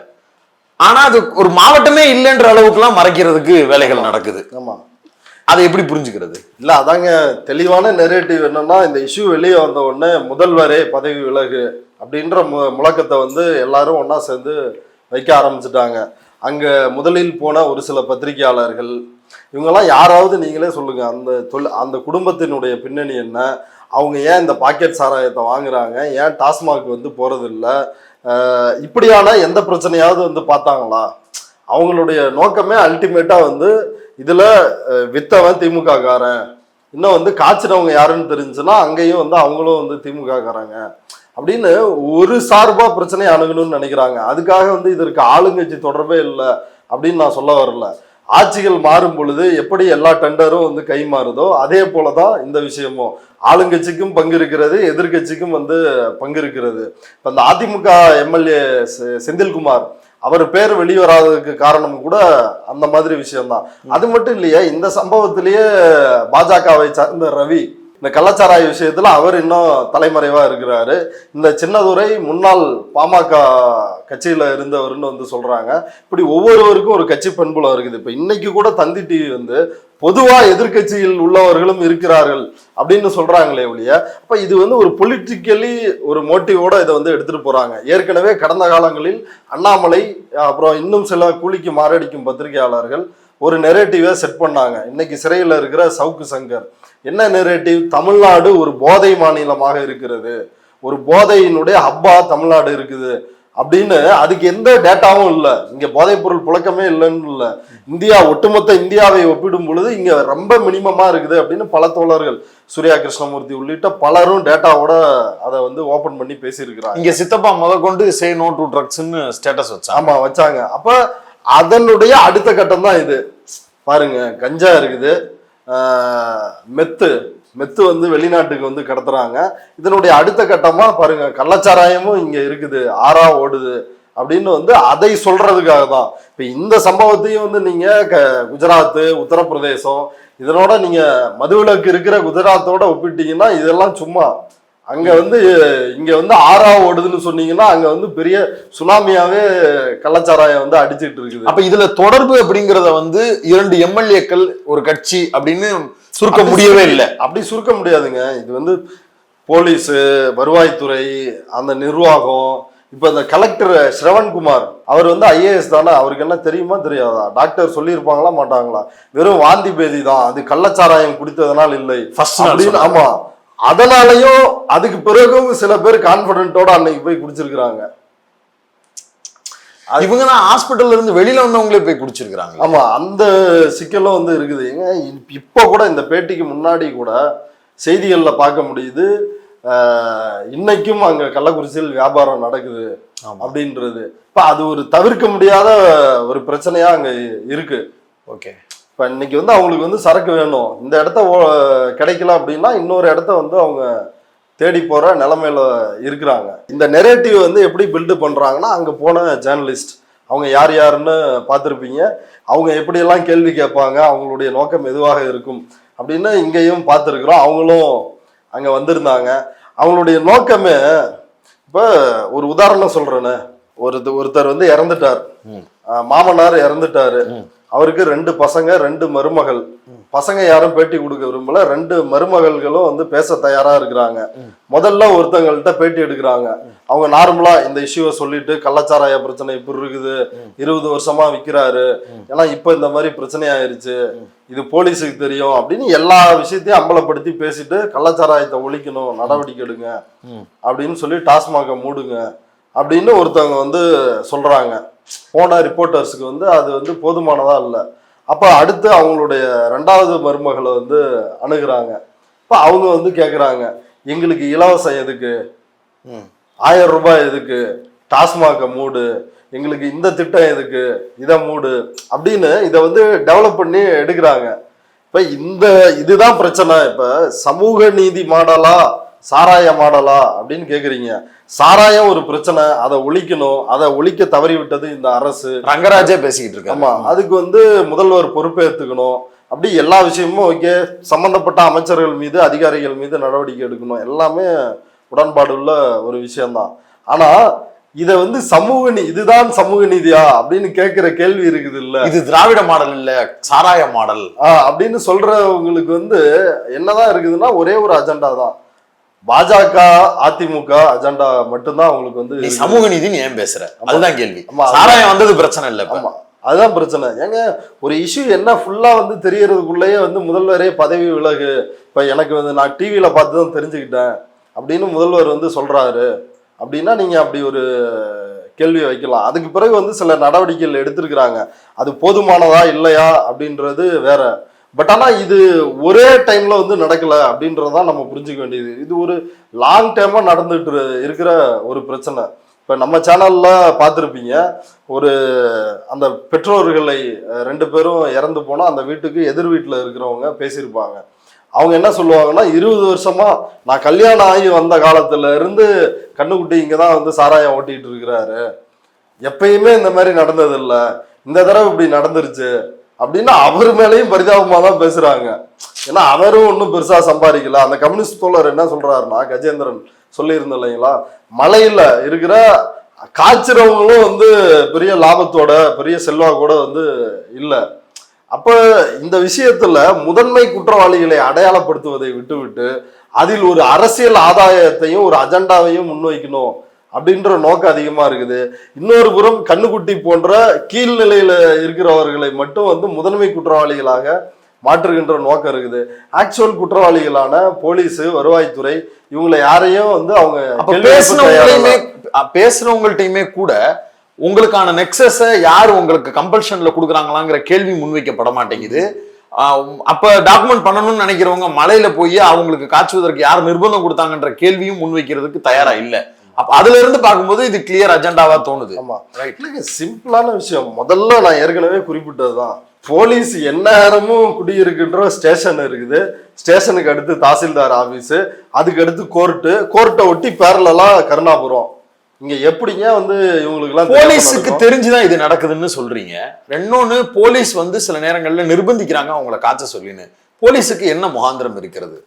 ஆனா அது ஒரு மாவட்டமே இல்லைன்ற அளவுக்கு எல்லாம் மறைக்கிறதுக்கு வேலைகள் நடக்குது. ஆமா, அதை எப்படி புரிஞ்சுக்கிறது? இல்ல அதாங்க தெளிவான நெரேட்டிவ் என்னன்னா, இந்த இஷ்யூ வெளியே வந்த உடனே முதல்வரே பதவி விலகு அப்படின்ற முழக்கத்தை வந்து எல்லாரும் ஒன்னா சேர்ந்து வைக்க ஆரம்பிச்சுட்டாங்க. அங்க முதலில் போன ஒரு சில பத்திரிகையாளர்கள் இவங்கெல்லாம் யாராவது நீங்களே சொல்லுங்க, அந்த குடும்பத்தினுடைய பின்னணி என்ன, அவங்க ஏன் இந்த பாக்கெட் சாராயத்தை வாங்குறாங்க, ஏன் டாஸ்மாக் வந்து போறது இல்லை, இப்படியான எந்த பிரச்சனையாவது வந்து பார்த்தாங்களா? அவங்களுடைய நோக்கமே அல்டிமேட்டா வந்து இதுல வித்தவன் திமுக காரன், இன்னும் வந்து காய்ச்சினவங்க யாருன்னு தெரிஞ்சுன்னா அங்கேயும் வந்து அவங்களும் வந்து திமுக காரங்க அப்படின்னு ஒரு சார்பா பிரச்சனையை அணுகணும்னு நினைக்கிறாங்க. அதுக்காக வந்து இதற்கு ஆளுங்கட்சி தொடர்பே இல்லை அப்படின்னு நான் சொல்ல வரல. ஆட்சிகள் மாறும் பொழுது எப்படி எல்லா டெண்டரும் வந்து கை மாறுதோ அதே போலதான் இந்த விஷயமும். ஆளுங்கட்சிக்கும் பங்கு இருக்கிறது, எதிர்கட்சிக்கும் வந்து பங்கு இருக்கிறது. இப்ப இந்த அதிமுக எம்எல்ஏ செந்தில்குமார் அவர் பேர் வெளிவராததுக்கு காரணம் கூட அந்த மாதிரி விஷயம்தான். அது மட்டும் இல்லையே, இந்த சம்பவத்திலேயே பாஜகவை சார்ந்த ரவி இந்த கள்ளச்சாராய விஷயத்துல அவர் இன்னும் தலைமறைவா இருக்கிறாரு. இந்த சின்னதுரை முன்னாள் பாமக கட்சியில இருந்தவர்னு வந்து சொல்றாங்க. இப்படி ஒவ்வொருவருக்கும் ஒரு கட்சி பண்புல இருக்குது. இப்ப இன்னைக்கு கூட தந்தி டிவி வந்து பொதுவா எதிர்கட்சியில் உள்ளவர்களும் இருக்கிறார்கள் அப்படின்னு சொல்றாங்களே ஒழிய, அப்ப இது வந்து ஒரு பொலிட்டிக்கலி ஒரு மோட்டிவோட இதை வந்து எடுத்துட்டு போறாங்க. ஏற்கனவே கடந்த காலங்களில் அண்ணாமலை அப்புறம் இன்னும் சில கூலிக்கு மாரடிக்கும் பத்திரிகையாளர்கள் ஒரு நெரேட்டிவை செட் பண்ணாங்க. இன்னைக்கு சிறையில் இருக்கிற சவுக்கு சங்கர் என்ன நெரேட்டிவ், தமிழ்நாடு ஒரு போதை மாநிலமாக இருக்கிறது, ஒரு போதையினுடைய ஹப்பா தமிழ்நாடு இருக்குது அப்படின்னு. அதுக்கு எந்த டேட்டாவும் இல்லை, இங்க போதைப் பொருள் புழக்கமே இல்லைன்னு இல்லை. இந்தியா ஒட்டுமொத்த இந்தியாவை ஒப்பிடும் பொழுது இங்க ரொம்ப மினிமமா இருக்குது அப்படின்னு பல தோழர்கள், சூர்யா கிருஷ்ணமூர்த்தி உள்ளிட்ட பலரும் டேட்டாவோட அதை வந்து ஓபன் பண்ணி பேசியிருக்கிறாங்க. இங்க சித்தப்பா முதற்கொண்டு சே நோ டு ட்ரக்ஸ்ன்னு ஸ்டேட்டஸ் வச்சாங்க. ஆமா வச்சாங்க. அப்ப அதனுடைய அடுத்த கட்டம் தான் இது. பாருங்க, கஞ்சா இருக்குது, மெத்து வந்து வெளிநாட்டுக்கு வந்து கடத்துறாங்க. இதனுடைய அடுத்த கட்டமா பாருங்க, கள்ளச்சாராயமும் இங்க இருக்குது, ஆறா ஓடுது அப்படின்னு வந்து அதை சொல்றதுக்காக தான். இப்ப இந்த சம்பவத்தையும் வந்து நீங்க குஜராத், உத்தரப்பிரதேசம் இதனோட நீங்க மதுவிலக்கு இருக்கிற குஜராத்தோட ஒப்பிட்டீங்கன்னா இதெல்லாம் சும்மா. அங்க வந்து இங்க வந்து ஆறா ஓடுதுன்னு சொன்னீங்கன்னா அங்க வந்து பெரிய சுனாமியாவே கள்ளச்சாராயம் வந்து அடிச்சிட்டு இருக்குது. அப்ப இதுல தொடர்பு அப்படிங்கறத வந்து 2 எம்எல்ஏக்கள் ஒரு கட்சி அப்படின்னு சுருக்க முடியவே இல்லை. அப்படி சுருக்க முடியாதுங்க. இது வந்து போலீஸ், வருவாய்த்துறை, அந்த நிர்வாகம். இப்ப இந்த கலெக்டர் ஸ்ரவன்குமார் அவர் வந்து ஐஏஎஸ் தானே, அவருக்கு என்ன தெரியுமா தெரியாதா? டாக்டர் சொல்லியிருப்பாங்களா மாட்டாங்களா? வெறும் வாந்தி பேதி தான், அது கள்ளச்சாராயம் குடித்ததனால் இல்லை அப்படின்னு. ஆமா, அதனாலயும் அதுக்கு பிறகும் சில பேர் கான்பிடென்ட்டோட அன்னைக்கு போய் குடிச்சிருக்கிறாங்க. இவங்க தான் ஹாஸ்பிட்டல்ல இருந்து வெளியில வந்தவங்களே போய் குடிச்சிருக்காங்க. ஆமா, அந்த சிக்கலும் வந்து இருக்குது. ஏங்க இப்ப கூட இந்த பேட்டிக்கு முன்னாடி கூட செய்திகள்ல பார்க்க முடியுது, இன்னைக்கும் அங்க கள்ளக்குறிச்சியில் வியாபாரம் நடக்குது அப்படின்றது. இப்ப அது ஒரு தவிர்க்க முடியாத ஒரு பிரச்சனையா அங்க இருக்கு. ஓகே, இப்போ இன்னைக்கு வந்து அவங்களுக்கு வந்து சரக்கு வேணும், இந்த இடத்த கிடைக்கல அப்படின்னா இன்னொரு இடத்த வந்து அவங்க தேடி போகிற நிலமையில இருக்கிறாங்க. இந்த நெரேட்டிவ் வந்து எப்படி பில்டு பண்ணுறாங்கன்னா, அங்கே போன ஜேர்னலிஸ்ட் அவங்க யார் யாருன்னு பார்த்துருப்பீங்க, அவங்க எப்படியெல்லாம் கேள்வி கேட்பாங்க, அவங்களுடைய நோக்கம் எதுவாக இருக்கும் அப்படின்னு இங்கேயும் பார்த்துருக்குறோம். அவங்களும் அங்கே வந்திருந்தாங்க. அவங்களுடைய நோக்கமே இப்போ ஒரு உதாரணம் சொல்கிறேன்னு, ஒருத்தர் வந்து இறந்துட்டார், மாமனார் இறந்துட்டாரு, அவருக்கு 2 பசங்க 2 மருமகள். பசங்க யாரும் பேட்டி கொடுக்க விரும்பல, 2 மருமகள்களும் வந்து பேச தயாரா இருக்கிறாங்க. முதல்ல ஒருத்தங்கள்ட்ட பேட்டி எடுக்கிறாங்க. அவங்க நார்மலா இந்த இஷ்யூவை சொல்லிட்டு, கள்ளச்சாராய பிரச்சனை இப்படி இருக்குது, 20 வருஷமா விற்கிறாரு, ஏன்னா இப்ப இந்த மாதிரி பிரச்சனை ஆயிருச்சு, இது போலீஸுக்கு தெரியும் அப்படின்னு எல்லா விஷயத்தையும் அம்பலப்படுத்தி பேசிட்டு, கள்ளச்சாராயத்தை ஒழிக்கணும், நடவடிக்கை எடுங்க அப்படின்னு சொல்லி டாஸ்மாக மூடுங்க அப்படின்னு ஒருத்தவங்க வந்து சொல்றாங்க. போன ரிப்போர்ட்டர்ஸுக்கு வந்து அது வந்து போதுமானதா இல்லை. அப்ப அடுத்து அவங்களுடைய 2வது மருமகளை வந்து அணுகுறாங்க. இப்ப அவங்க வந்து கேக்குறாங்க, எங்களுக்கு இலவசம் எதுக்கு, 1000 ரூபாய் எதுக்கு, டாஸ்மாக மூடு, எங்களுக்கு இந்த திட்டம் எதுக்கு, இதை மூடு அப்படின்னு இதை வந்து டெவலப் பண்ணி எடுக்கிறாங்க. இப்ப இதுதான் பிரச்சனை. இப்ப சமூக நீதி மாடலா சாராய மாடலா அப்படின்னு கேக்குறீங்க. சாராயம் ஒரு பிரச்சனை, அதை ஒழிக்கணும், அதை ஒழிக்க தவறி விட்டது இந்த அரசு. ரங்கராஜே பேசிக்கிட்டு இருக்காங்க. ஆமா, அதுக்கு வந்து முதல்வர் பொறுப்பேற்றுக்கணும், அப்படி எல்லா விஷயமும் ஓகே, சம்பந்தப்பட்ட அமைச்சர்கள் மீது அதிகாரிகள் மீது நடவடிக்கை எடுக்கணும், எல்லாமே உடன்பாடு உள்ள ஒரு விஷயம்தான். ஆனா இதை வந்து இதுதான் சமூக நீதியா அப்படின்னு கேட்கிற கேள்வி இருக்குது இல்ல. இது திராவிட மாடல் இல்ல, சாராய மாடல் அப்படின்னு சொல்றவங்களுக்கு வந்து என்னதான் இருக்குதுன்னா ஒரே ஒரு அஜெண்டா தான், பாஜக அதிமுக அஜெண்டா மட்டும்தான் அவங்களுக்கு வந்து. நீ சமூக நீதினு ஏன் பேசுற, அதுதான் கேள்வி. சாராயம் வந்தது பிரச்சனை இல்ல. ஆமா, அதுதான் பிரச்சனை. ஏங்க ஒரு இஷ்யூ என்ன ஃபுல்லா வந்து தெரியறதுக்குள்ளேயே வந்து முதல்வரே பதவி விலகு, இப்ப எனக்கு வந்து நான் டிவியில பார்த்து தான் தெரிஞ்சுக்கிட்டேன் அப்படின்னு முதல்வர் வந்து சொல்றாரு அப்படின்னா நீங்க அப்படி ஒரு கேள்வி வைக்கலாம். அதுக்கு பிறகு வந்து சில நடவடிக்கைகள் எடுத்திருக்கிறாங்க, அது போதுமானதா இல்லையா அப்படின்றது வேற. பட் ஆனா இது ஒரே டைம்ல வந்து நடக்கல அப்படின்றதான் நம்ம புரிஞ்சுக்க வேண்டியது. இது ஒரு லாங் டைமா நடந்துட்டு இருக்கிற ஒரு பிரச்சனை. இப்ப நம்ம சேனல்ல பார்த்துருப்பீங்க, ஒரு அந்த பெற்றோர்களை 2 பேரும் இறந்து போனா அந்த வீட்டுக்கு எதிர் வீட்டுல இருக்கிறவங்க பேசியிருப்பாங்க. அவங்க என்ன சொல்லுவாங்கன்னா, 20 வருஷமா நான் கல்யாணம் ஆகி வந்த காலத்துல இருந்து கண்ணுக்குட்டி இங்கதான் வந்து சாராயம் ஓட்டிட்டு இருக்கிறாரு, எப்பயுமே இந்த மாதிரி நடந்தது இல்ல, இந்த தடவை இப்படி நடந்துருச்சு அப்படின்னு அவர் மேலேயும் பரிதாபமா தான் பேசுறாங்க. ஏன்னா அவரும் ஒன்றும் பெருசா சம்பாதிக்கல. அந்த கம்யூனிஸ்ட் தோழர் என்ன சொல்றாருன்னா, கஜேந்திரன் சொல்லியிருந்த இல்லைங்களா, மலையில இருக்கிற காய்ச்சறவங்களும் வந்து பெரிய லாபத்தோட பெரிய செல்வாக்கோட வந்து இல்லை. அப்ப இந்த விஷயத்துல முதன்மை குற்றவாளிகளை அடையாளப்படுத்துவதை விட்டுவிட்டு அதில் ஒரு அரசியல் ஆதாயத்தையும் ஒரு அஜெண்டாவையும் முன்வைக்கணும் அப்படின்ற நோக்கம் அதிகமா இருக்குது. இன்னொரு புறம் கண்ணுக்குட்டி போன்ற கீழ்நிலையில இருக்கிறவர்களை மட்டும் வந்து முதன்மை குற்றவாளிகளாக மாற்றுகின்ற நோக்கம் இருக்குது. ஆக்சுவல் குற்றவாளிகளான போலீஸ், வருவாய்த்துறை இவங்களை யாரையும் வந்து அவங்க பேசுறவங்கள்ட்டையுமே கூட உங்களுக்கான நெக்ஸஸ யாரு உங்களுக்கு கம்பல்ஷன்ல கொடுக்குறாங்களாங்கிற கேள்வி முன்வைக்கப்பட மாட்டேங்குது. அப்ப டாக்குமெண்ட் பண்ணணும்னு நினைக்கிறவங்க மலையில போய் அவங்களுக்கு காய்ச்சுவதற்கு யார் நிர்பந்தம் கொடுத்தாங்கன்ற கேள்வியும் முன்வைக்கிறதுக்கு தயாரா இல்ல. அப்ப அதுல இருந்து பார்க்கும்போது இது கிளியர் அஜெண்டாவா தோணுது. ஆமா, சிம்பிளான விஷயம். முதல்ல நான் ஏற்கனவே குறிப்பிட்டதுதான், போலீஸ் எந்நேரமும் குடியிருக்கின்ற ஸ்டேஷன் இருக்குது, ஸ்டேஷனுக்கு அடுத்து தாசில்தார் ஆபீஸ், அதுக்கு அடுத்து கோர்ட்டை ஒட்டி பேரலா கருணாபுரம். இங்க எப்படிங்க வந்து இவங்களுக்கு எல்லாம் போலீஸுக்கு தெரிஞ்சுதான் இது நடக்குதுன்னு சொல்றீங்க. இன்னொன்னு, போலீஸ் வந்து சில நேரங்கள்ல நிர்பந்திக்கிறாங்க அவங்கள காய்ச்ச சொல்லின்னு. போலீஸுக்கு என்ன முகாந்திரம் இருக்கிறது?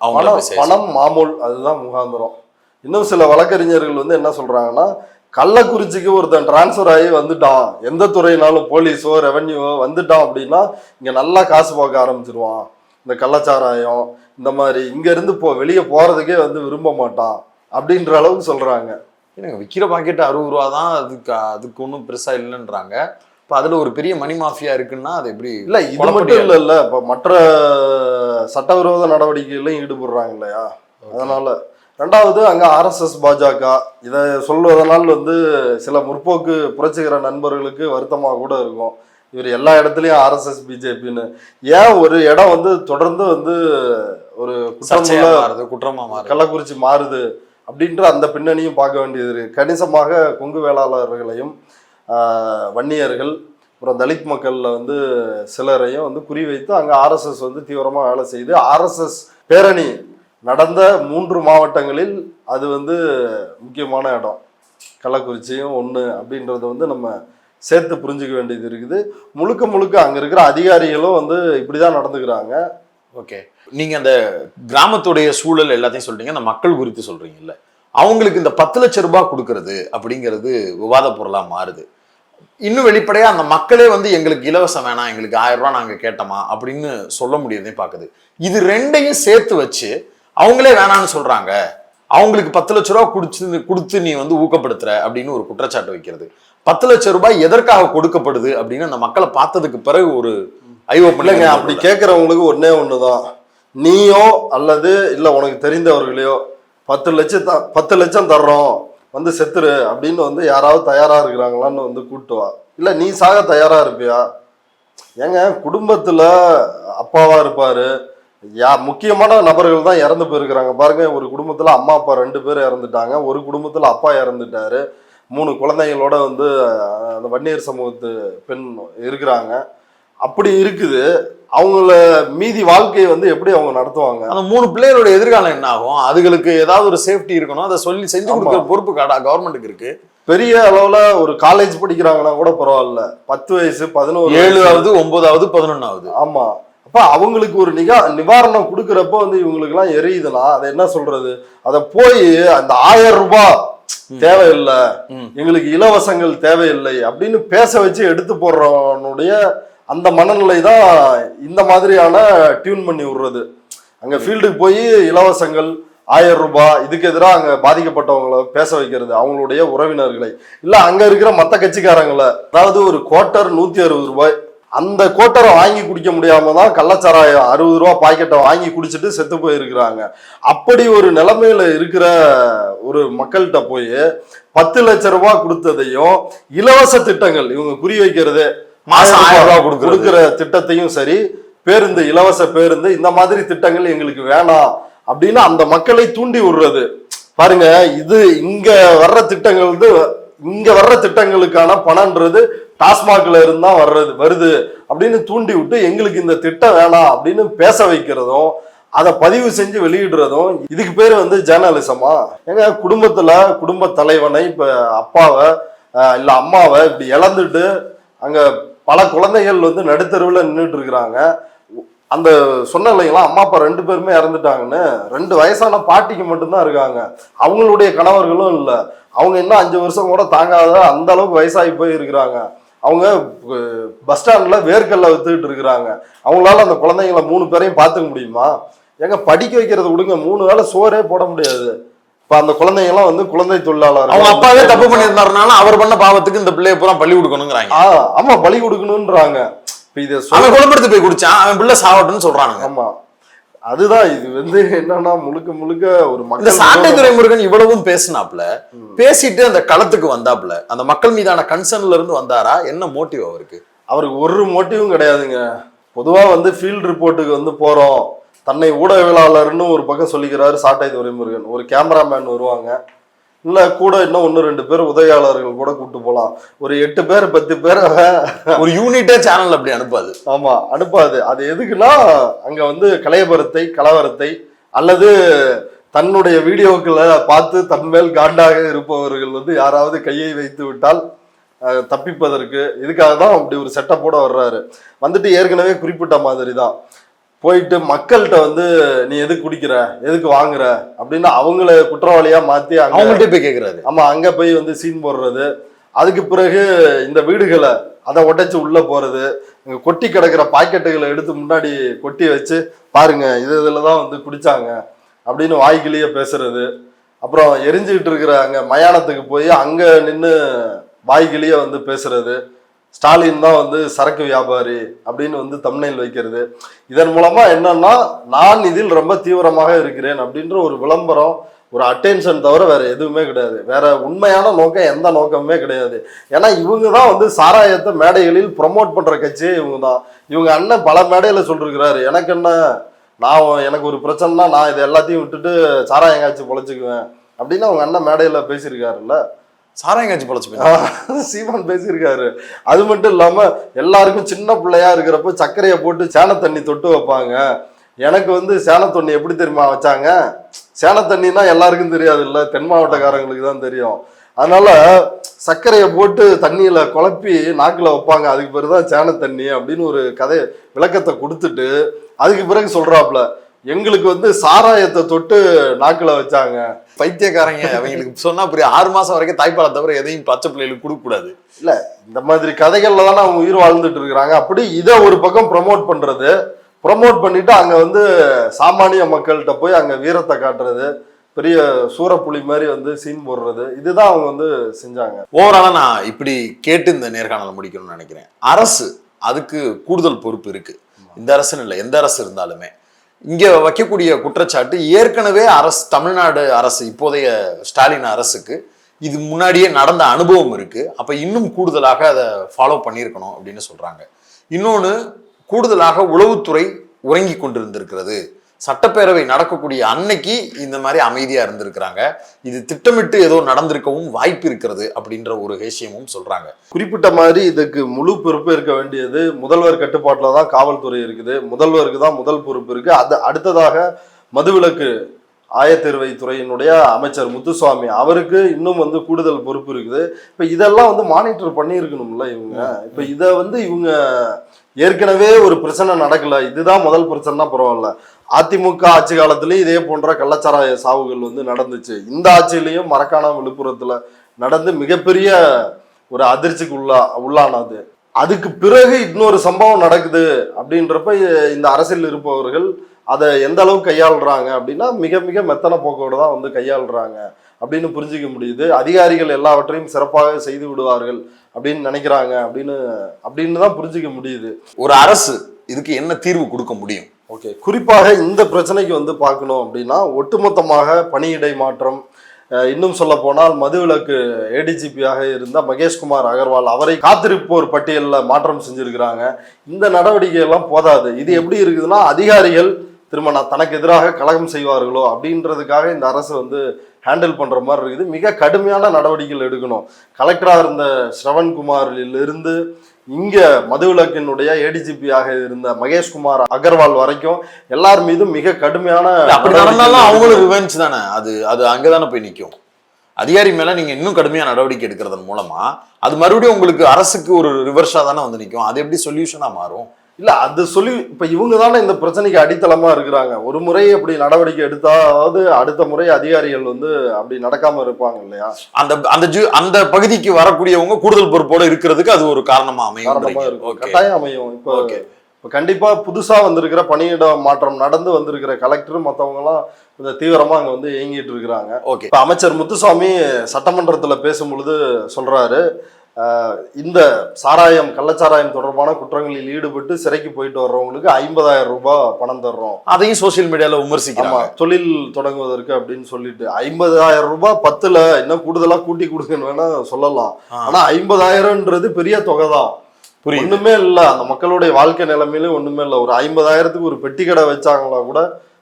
பணம் மாமூல், அதுதான் முகாந்திரம். இன்னும் சில வழக்கறிஞர்கள் வந்து என்ன சொல்றாங்கன்னா, கள்ளக்குறிச்சிக்கு ஒருத்தன் டிரான்ஸ்ஃபர் ஆகி வந்துட்டான், எந்த துறையினாலும் போலீஸோ ரெவன்யூவோ வந்துட்டான் அப்படின்னா இங்க நல்லா காசு பார்க்க ஆரம்பிச்சிருவான், இந்த கள்ளச்சாராயம் இந்த மாதிரி இங்க இருந்து வெளியே போறதுக்கே வந்து விரும்ப மாட்டான் அப்படின்ற அளவுக்கு சொல்றாங்க. எனக்கு விற்கிற பாக்கெட் 60 ரூபா தான், அதுக்கு ஒன்றும் பெருசா இல்லைன்றாங்க. இப்போ அதுல ஒரு பெரிய மணி மாஃபியா இருக்குன்னா அது எப்படி? இல்ல இது மட்டும் இல்ல, இப்போ மற்ற சட்டவிரோத நடவடிக்கைகளையும் ஈடுபடுறாங்க இல்லையா, அதனால. ரெண்டாவது, அங்க RSS பாஜக இதை சொல்வதனால் வந்து சில முற்போக்கு புரட்சிகர நண்பர்களுக்கு வருத்தமா கூட இருக்கும், இவர் எல்லா இடத்துலயும் RSS பிஜேபின்னு. ஏன் ஒரு இடம் வந்து தொடர்ந்து வந்து ஒரு குற்றமா கள்ளக்குறிச்சி மாறுது அப்படின்ற அந்த பின்னணியும் பார்க்க வேண்டியது இருக்கு. கணிசமாக கொங்கு வேளாளர்களையும் வன்னியர்கள் அப்புறம் தலித் மக்களில் வந்து சிலரையும் வந்து குறிவைத்து அங்கே ஆர்எஸ்எஸ் வந்து தீவிரமாக வேலை செய்து ஆர்எஸ்எஸ் பேரணி நடந்த 3 மாவட்டங்களில் அது வந்து முக்கியமான இடம். கள்ளக்குறிச்சியும் ஒன்று அப்படின்றத வந்து நம்ம சேர்த்து புரிஞ்சுக்க வேண்டியது இருக்குது. முழுக்க முழுக்க அங்கே இருக்கிற அதிகாரிகளும் வந்து இப்படி தான் நடந்துக்கிறாங்க. ஓகே, நீங்க அந்த கிராமத்துடைய சூழல் எல்லாத்தையும் சொல்றீங்க, அந்த மக்கள் குறித்து சொல்றீங்கல்ல, அவங்களுக்கு இந்த 10 லட்சம் ரூபாய் கொடுக்கறது அப்படிங்கிறது விவாத பொருளா மாறுது. இன்னும் வெளிப்படையா அந்த மக்களே வந்து எங்களுக்கு இலவசம் வேணாம், எங்களுக்கு 1000 ரூபாய் நாங்க கேட்டோமா அப்படின்னு சொல்ல முடியறதே பாக்குது. இது ரெண்டையும் சேர்த்து வச்சு அவங்களே வேணான்னு சொல்றாங்க, அவங்களுக்கு 10 லட்சம் ரூபாய் கொடுத்து நீ வந்து ஊக்கப்படுத்துற அப்படின்னு ஒரு குற்றச்சாட்டு வைக்கிறது. 10 லட்சம் ரூபாய் எதற்காக கொடுக்கப்படுது அப்படின்னு அந்த மக்களை பார்த்ததுக்கு பிறகு ஒரு இல்லைங்க, அப்படி கேட்கறவங்களுக்கு ஒண்ணுதான், நீயோ அல்லது இல்ல உனக்கு தெரிந்தவர்களையோ 10 லட்சம் தர்றோம் வந்து செத்துரு அப்படின்னு வந்து யாராவது தயாரா இருக்கிறாங்களான்னு வந்து கூட்டுவா. இல்ல நீ சாக தயாரா இருப்பியா? ஏங்க, குடும்பத்துல அப்பாவா இருப்பாரு, முக்கியமான நபர்கள் தான் இறந்து போயிருக்கிறாங்க. பாருங்க, ஒரு குடும்பத்துல அம்மா அப்பா 2 பேர் இறந்துட்டாங்க, ஒரு குடும்பத்துல அப்பா இறந்துட்டாரு, 3 குழந்தைங்களோட வந்து அந்த வன்னியர் சமூகத்து பெண் இருக்கிறாங்க. அப்படி இருக்குது, அவங்கள மீதி வாழ்க்கையை வந்து எப்படி அவங்க நடத்துவாங்க? அந்த 3 பிள்ளைகளோட எதிர்காலம் என்ன ஆகும்? அதுகளுக்கு ஏதாவது ஒரு சேஃப்டி இருக்கணும், அதை சொல்லி செஞ்சு கொடுக்குற பொறுப்பு கவர்மெண்ட்டுக்கு இருக்கு. பெரிய அளவுல ஒரு காலேஜ் படிக்கிறாங்கன்னா கூட பரவாயில்ல, 10 வயசு 11 7வது 9வது 11வது. ஆமா, அப்ப அவங்களுக்கு ஒரு நிவாரணம் கொடுக்கறப்ப வந்து இவங்களுக்கு எல்லாம் எரியுதுன்னா அதை என்ன சொல்றது? அதை போய் அந்த 1000 ரூபாய் தேவையில்லை, எங்களுக்கு இலவசங்கள் தேவையில்லை அப்படின்னு பேச வச்சு எடுத்து போடுறவனுடைய அந்த மனநிலை தான் இந்த மாதிரியான டியூன் பண்ணி விடுறது. அங்க ஃபீல்டுக்கு போய் இலவசங்கள் 1000 ரூபாய் இதுக்கு எதிராக அங்க பாதிக்கப்பட்டவங்களை பேச வைக்கிறது, அவங்களுடைய உறவினர்களை, இல்ல அங்க இருக்கிற மத்த கட்சிக்காரங்களை. அதாவது ஒரு குவார்ட்டர் 160 ரூபாய், அந்த கோட்டரை வாங்கி குடிக்க முடியாம தான் கள்ளச்சாராயம் 60 ரூபாய் பாக்கெட்டை வாங்கி குடிச்சிட்டு செத்து போயிருக்கிறாங்க. அப்படி ஒரு நிலைமையில இருக்கிற ஒரு மக்கள்கிட்ட போய் 10 லட்சம் ரூபாய் கொடுத்ததையும் இலவச திட்டங்கள் இவங்க குறி வைக்கிறது, மாசம் 1000 ரூபாய் கொடுக்கிற திட்டத்தையும் சரி, பேருந்து இலவச பேருந்து இந்த மாதிரி திட்டங்கள் எங்களுக்கு வேணாம் அப்படின்னு அந்த மக்களை தூண்டி விடுறது. பாருங்க, இது இங்க வர்ற திட்டங்களுக்கான பணம்ன்றது டாஸ்மாக்ல இருந்தா வருது அப்படின்னு தூண்டி விட்டு எங்களுக்கு இந்த திட்டம் வேணாம் அப்படின்னு பேச வைக்கிறதும் அதை பதிவு செஞ்சு வெளியிடுறதும் இதுக்கு பேர் வந்து ஜேர்னலிசமா? எங்க குடும்ப தலைவனை, இப்ப அப்பாவை இல்ல அம்மாவை இப்படி இழந்துட்டு அங்க பல குழந்தைகள் வந்து நடுத்தருவில் நின்றுட்டு இருக்கிறாங்க. அந்த சொன்ன இல்லைங்களா, அம்மா அப்பா 2 பேருமே இறந்துட்டாங்கன்னு, 2 வயசான பாட்டிக்கு மட்டும்தான் இருக்காங்க, அவங்களுடைய கணவர்களும் இல்லை. அவங்க இன்னும் 5 வருஷம் கூட தாங்காத அந்த அளவுக்கு வயசாகி போய் இருக்கிறாங்க. அவங்க பஸ் ஸ்டாண்ட்ல வேர்க்கல்ல வித்துக்கிட்டு இருக்கிறாங்க. அவங்களால அந்த குழந்தைங்களை 3 பேரையும் பார்த்துக்க முடியுமா? ஏங்க, படிக்க வைக்கிறத விடுங்க, 3 வேளை சோறே போட முடியாது. இப்ப அந்த குழந்தைங்க எல்லாம் வந்து குழந்தை தொழிலாளர், அவங்க அப்பாவே தப்பு பண்ணியிருந்தாருனால அவர் பண்ண பாவத்துக்கு இந்த பிள்ளைய பூரா பள்ளி கொடுக்கணுங்கிறாங்க. ஆமா, பலி கொடுக்கணும்ன்றாங்க. அவன் குழம்பெடுத்து போய் குடிச்சான், அவன் பிள்ளை சாவட்டுன்னு சொல்றாங்க. ஆமா, அதுதான் இது வந்து என்னன்னா முழுக்க ஒரு இந்த சாட்டை துரைமுருகன் இவ்வளவும் பேசினாப்ல, பேசிட்டு அந்த களத்துக்கு வந்தாப்ல, அந்த மக்கள் மீதான கன்சர்ன்ல இருந்து வந்தாரா? என்ன மோட்டிவ் அவருக்கு? அவருக்கு ஒரு மோட்டிவும் கிடையாதுங்க. பொதுவா வந்து ஃபீல்ட் ரிப்போர்ட்டுக்கு வந்து போறோம், தன்னை ஊடகவியலாளர்னு ஒரு பக்கம் சொல்லிக்கிறாரு சாட்டை துரைமுருகன். ஒரு கேமராமேன் வருவாங்க, இல்ல கூட இன்னும் 1-2 பேர் உதவியாளர்கள் கூட கூட்டு போலாம். ஒரு 8 பேர் 10 பேர் ஒரு யூனிட்டே சேனல் அப்படி அனுப்பாது. ஆமா, அனுப்பாது. அது எதுக்குன்னா அங்க வந்து கலவரத்தை அல்லது தன்னுடைய வீடியோக்களை பார்த்து தன்மேல் காண்டாக இருப்பவர்கள் வந்து யாராவது கையை வைத்து விட்டால் தப்பிப்பதற்கு, இதுக்காக தான் அப்படி ஒரு செட்டப்போட வர்றாரு. வந்துட்டு ஏற்கனவே குறிப்பிட்ட மாதிரி தான் போயிட்டு மக்கள்கிட்ட வந்து நீ எதுக்கு குடிக்கிற, எதுக்கு வாங்குற அப்படின்னு அவங்கள குற்றவாளியா மாத்தி அவங்கள்ட்ட போய் கேட்கறாரு. ஆமா, அங்க போய் வந்து சீன் போடுறது. அதுக்கு பிறகு இந்த வீடுகளை அதை உடைச்சு உள்ள போறது, இங்க கொட்டி கிடக்கிற பாக்கெட்டுகளை எடுத்து முன்னாடி கொட்டி வச்சு பாருங்க இதுலதான் வந்து குடிச்சாங்க அப்படின்னு வாய்க்கிலேயே பேசுறது. அப்புறம் எரிஞ்சுக்கிட்டு இருக்கிற அங்க மயானத்துக்கு போய் அங்க நின்று வாய்க்கிலேயே வந்து பேசுறது. ஸ்டாலின் தான் வந்து சரக்கு வியாபாரி அப்படின்னு வந்து தம்ப்நெயில் வைக்கிறது. இதன் மூலமா என்னன்னா, நான் இதில் ரொம்ப தீவிரமாக இருக்கிறேன் அப்படின்ற ஒரு விளம்பரம், ஒரு அட்டென்ஷன் தவிர வேற எதுவுமே கிடையாது. வேற உண்மையான நோக்கம் எந்த நோக்கமுமே கிடையாது. ஏன்னா இவங்க தான் வந்து சாராயத்தை மேடைகளில் ப்ரொமோட் பண்ற கட்சியே இவங்க தான். இவங்க அண்ணன் பல மேடையில சொல்லிருக்கிறாரு, எனக்கு என்ன, எனக்கு ஒரு பிரச்சனைனா நான் இது எல்லாத்தையும் விட்டுட்டு சாராயம் காய்ச்சி பொழைச்சிக்குவேன் அப்படின்னு அவங்க அண்ணன் மேடையில பேசியிருக்காருல்ல. சாராயம் காய்ச்சி பொழைச்சு போய் சீமான் பேசியிருக்காரு. அது மட்டும் இல்லாம எல்லாருக்கும் சின்ன பிள்ளையா இருக்கிறப்ப சர்க்கரையை போட்டு சேன தண்ணி தொட்டு வைப்பாங்க. எனக்கு வந்து சேன தண்ணி எப்படி தெரியுமா வச்சாங்க? சேன தண்ணின்னா எல்லாருக்கும் தெரியாது இல்ல, தென் மாவட்டக்காரங்களுக்கு தான் தெரியும். அதனால சர்க்கரையை போட்டு தண்ணியில குழப்பி நாக்குல வைப்பாங்க, அதுக்கு பிறகுதான் சேன தண்ணி அப்படின்னு ஒரு கதை விளக்கத்தை கொடுத்துட்டு அதுக்கு பிறகு சொல்றாப்ல, எங்களுக்கு வந்து சாராயத்தை தொட்டு நாக்குல வச்சாங்க. பைத்தியக்காரங்க. அவங்களுக்கு சொன்னா புரிய 6 மாசம் வரைக்கும் தாய்ப்பாலை தவிர எதையும் பச்சை பிள்ளைகளுக்கு கொடுக்க கூடாது. இல்ல இந்த மாதிரி கதைகள்ல தானே அவங்க உயிர் வாழ்ந்துட்டு இருக்கிறாங்க. அப்படி இதை ஒரு பக்கம் ப்ரமோட் பண்றது, ப்ரமோட் பண்ணிட்டு அங்க வந்து சாமானிய மக்கள்கிட்ட போய் அங்க வீரத்தை காட்டுறது, பெரிய சூரப்புலி மாதிரி வந்து சீன் போடுறது, இதுதான் அவங்க வந்து செஞ்சாங்க. ஓவராலா நான் இப்படி கேட்டு இந்த நேர்காணலை முடிக்கணும்னு நினைக்கிறேன். அரசு அதுக்கு கூடுதல் பொறுப்பு இருக்கு. இந்த அரசுன்னு இல்லை, எந்த அரசு இருந்தாலுமே இங்க வைக்கக்கூடிய குற்றச்சாட்டு ஏற்கனவே அரசு, தமிழ்நாடு அரசு, இப்போதைய ஸ்டாலின் அரசுக்கு இது முன்னாடியே நடந்த அனுபவம் இருக்கு. அப்ப இன்னும் கூடுதலாக அதை ஃபாலோ பண்ணியிருக்கணும் அப்படின்னு சொல்றாங்க. இன்னொன்னு, கூடுதலாக உளவுத்துறை உறங்கி கொண்டிருந்திருக்கிறது. சட்டப்பேரவை நடக்கக்கூடிய அன்னைக்கு இந்த மாதிரி அமைதியா இருந்திருக்கிறாங்க. இது திட்டமிட்டு ஏதோ நடந்திருக்கவும் வாய்ப்பு இருக்கிறது அப்படின்ற ஒரு விஷயமும் சொல்றாங்க. குறிப்பிட்ட மாதிரி இதுக்கு முழு பொறுப்பு இருக்க வேண்டியது முதல்வர் கட்டுப்பாட்டில் தான் காவல்துறை இருக்குது. முதல்வருக்கு தான் முதல் பொறுப்பு இருக்கு. அது அடுத்ததாக மதுவிலக்கு ஆயத்தீர்வை துறையினுடைய அமைச்சர் முத்துசுவாமி, அவருக்கு இன்னும் வந்து கூடுதல் பொறுப்பு இருக்குது. இப்ப இதெல்லாம் வந்து மானிட்டர் பண்ணியிருக்கணும்ல இவங்க. இப்ப இதை வந்து இவங்க ஏற்கனவே ஒரு பிரச்சனை நடக்கல, இதுதான் முதல் பிரச்சனைனா பரவாயில்ல. அதிமுக ஆட்சி காலத்திலயும் இதே போன்ற கள்ளச்சாராய சாவுகள் வந்து நடந்துச்சு. இந்த ஆட்சியிலையும் மரக்காணம் விழுப்புரத்துல நடந்து மிகப்பெரிய ஒரு அதிர்ச்சிக்கு உள்ளானது. அதுக்கு பிறகு இன்னொரு சம்பவம் நடக்குது அப்படின்றப்ப இந்த அரசியல் இருப்பவர்கள் அதை எந்த அளவுக்கு கையாளுறாங்க அப்படின்னா மிக மிக மெத்தன போக்கோடு தான் வந்து கையாளுறாங்க அப்படின்னு புரிஞ்சிக்க முடியுது. அதிகாரிகள் எல்லாவற்றையும் சிறப்பாக செய்து விடுவார்கள் அப்படின்னு நினைக்கிறாங்க அப்படின்னு தான் புரிஞ்சிக்க முடியுது. ஒரு அரசு இதுக்கு என்ன தீர்வு கொடுக்க முடியும்? ஓகே, குறிப்பாக இந்த பிரச்சனைக்கு வந்து பார்க்கணும் அப்படின்னா ஒட்டுமொத்தமாக பணியிடை மாற்றம், இன்னும் சொல்ல போனால் மதுவிலக்கு ஏடிஜிபியாக இருந்த மகேஷ்குமார் அகர்வால் அவரை காத்திருப்போர் பட்டியலில் மாற்றம் செஞ்சிருக்கிறாங்க. இந்த நடவடிக்கை எல்லாம் போதாது. இது எப்படி இருக்குதுன்னா, அதிகாரிகள் திரும்ப தனக்கு எதிராக கலகம் செய்வார்களோ அப்படின்றதுக்காக இந்த அரசு வந்து ஹேண்டில் பண்ற மாதிரி இருக்குது. மிக கடுமையான நடவடிக்கைகள் எடுக்கணும். கலெக்டராக இருந்த ஸ்ரவன்குமாரிலிருந்து இங்க மதுவிலக்கினுடைய ஏடிஜிபியாக இருந்த மகேஷ்குமார் அகர்வால் வரைக்கும் எல்லார் மீதும் மிக கடுமையான, அப்படி நடந்தாலும் அவங்களும் ரிவெஞ்ச் தானே, அது அங்கதானே போய் நிற்கும். அதிகாரி மேல நீங்க இன்னும் கடுமையான நடவடிக்கை எடுக்கிறதன் மூலமா அது மறுபடியும் உங்களுக்கு அரசுக்கு ஒரு ரிவர்ஸா தானே வந்து நிற்கும். அது எப்படி சொல்யூஷனா மாறும்? இல்ல அது சொல்லி இப்ப இவங்க தானே இந்த பிரச்சனைக்கு அடித்தளமா இருக்கிறாங்க. ஒரு முறை அப்படி நடவடிக்கை எடுத்தாவது அடுத்த முறை அதிகாரிகள் வந்து அப்படி நடக்காம இருப்பாங்க இல்லையா? அந்த பகுதிக்கு வரக்கூடியவங்க கூடுதல் பொறுப்போடு இருக்கிறதுக்கு அது ஒரு காரணமா அமையும். கட்டாயம் அமையும். இப்போ கண்டிப்பா புதுசா வந்திருக்கிற பணியிட மாற்றம் நடந்து வந்திருக்கிற கலெக்டர் மற்றவங்க எல்லாம் கொஞ்சம் தீவிரமா அங்க வந்து இயங்கிட்டு இருக்கிறாங்க. இப்ப அமைச்சர் முத்துசாமி சட்டமன்றத்துல பேசும் பொழுது சொல்றாரு, இந்த கள்ளச்சாராயம் தொடர்பான குற்றங்களில் ஈடுபட்டு சிறைக்கு போயிட்டு வர்றவங்களுக்கு 50,000 ரூபாய் பணம் தர்றோம். அதையும் சோசியல் மீடியால விமர்சிக்கலாம். தொழில் தொடங்குவதற்கு அப்படின்னு சொல்லிட்டு 50,000 ரூபாய் 10ல இன்னும் கூடுதலா கூட்டி கொடுங்கன்னு வேணா சொல்லலாம். ஆனா 50,000ன்றது பெரிய தொகை தான். ஒண்ணுமே இல்ல, அந்த மக்களுடைய வாழ்க்கை நிலைமையில ஒண்ணுமே இல்ல. ஒரு 50,000க்கு ஒரு பெட்டி கடை வச்சாங்களா கூட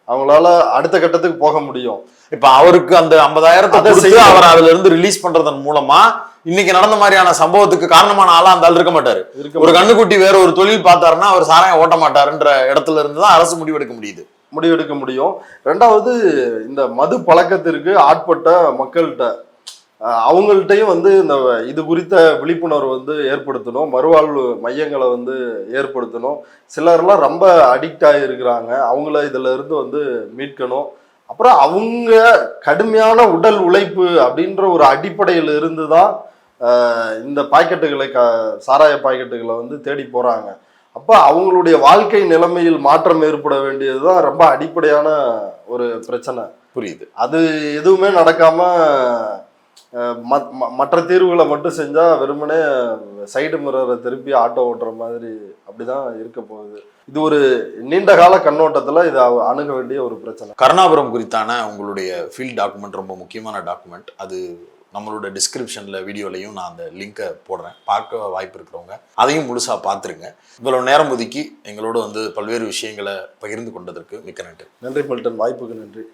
அவங்களால அடுத்த கட்டத்துக்கு போக முடியும். இப்ப அவருக்கு அந்த 50,000 அவர் அதுல இருந்து ரிலீஸ் பண்றதன் மூலமா இன்னைக்கு நடந்த மாதிரியான சம்பவத்துக்கு காரணமான ஆளா அந்த ஆள் இருக்க மாட்டாரு. ஒரு கண்ணுக்குட்டி வேற ஒரு தொழில் பார்த்தாருன்னா அவர் சாராயம் ஓட்ட மாட்டாருன்ற இடத்துல இருந்து தான் அரசு முடிவெடுக்க முடியும். ரெண்டாவது, இந்த மது பழக்கத்திற்கு ஆட்பட்ட மக்கள்கிட்ட அவங்கள்ட்டையும் வந்து இந்த இது குறித்த விழிப்புணர்வு வந்து ஏற்படுத்தணும். மறுவாழ்வு மையங்களை வந்து ஏற்படுத்தணும். சிலர்லாம் ரொம்ப அடிக்ட் ஆகிருக்கிறாங்க, அவங்கள இதுல இருந்து வந்து மீட்கணும். அப்புறம் அவங்க கடுமையான உடல் உழைப்பு அப்படின்ற ஒரு அடிப்படையில் இருந்து தான் இந்த பாக்கெட்டுகளை சாராய பாக்கெட்டுகளை வந்து தேடி போறாங்க. அப்ப அவங்களுடைய வாழ்க்கை நிலைமையில் மாற்றம் ஏற்பட வேண்டியதுதான் ரொம்ப அடிப்படையான ஒரு பிரச்சனை. புரியுது. அது எதுவுமே நடக்காம மற்ற தீர்வுகளை மட்டும் செஞ்சா வெறுமனே சைடு மிரரை திருப்பி ஆட்டோ ஓட்டுற மாதிரி அப்படிதான் இருக்க போகுது. இது ஒரு நீண்ட கால கண்ணோட்டத்துல இதை அணுக வேண்டிய ஒரு பிரச்சனை. கருணாபுரம் குறித்தான உங்களுடைய ஃபீல்ட் டாக்குமெண்ட் ரொம்ப முக்கியமான டாக்குமெண்ட். அது நம்மளோட டிஸ்கிரிப்ஷன்ல வீடியோலையும் நான் அந்த லிங்கை போடுறேன். பார்க்க வாய்ப்பு இருக்கிறவங்க அதையும் முழுசா பார்த்துருங்க. இவ்வளவு நேரம் ஒதுக்கி எங்களோட வந்து பல்வேறு விஷயங்களை பகிர்ந்து கொண்டதற்கு மிக்க நன்றி. நன்றி மில்டன், வாய்ப்புக்கு நன்றி.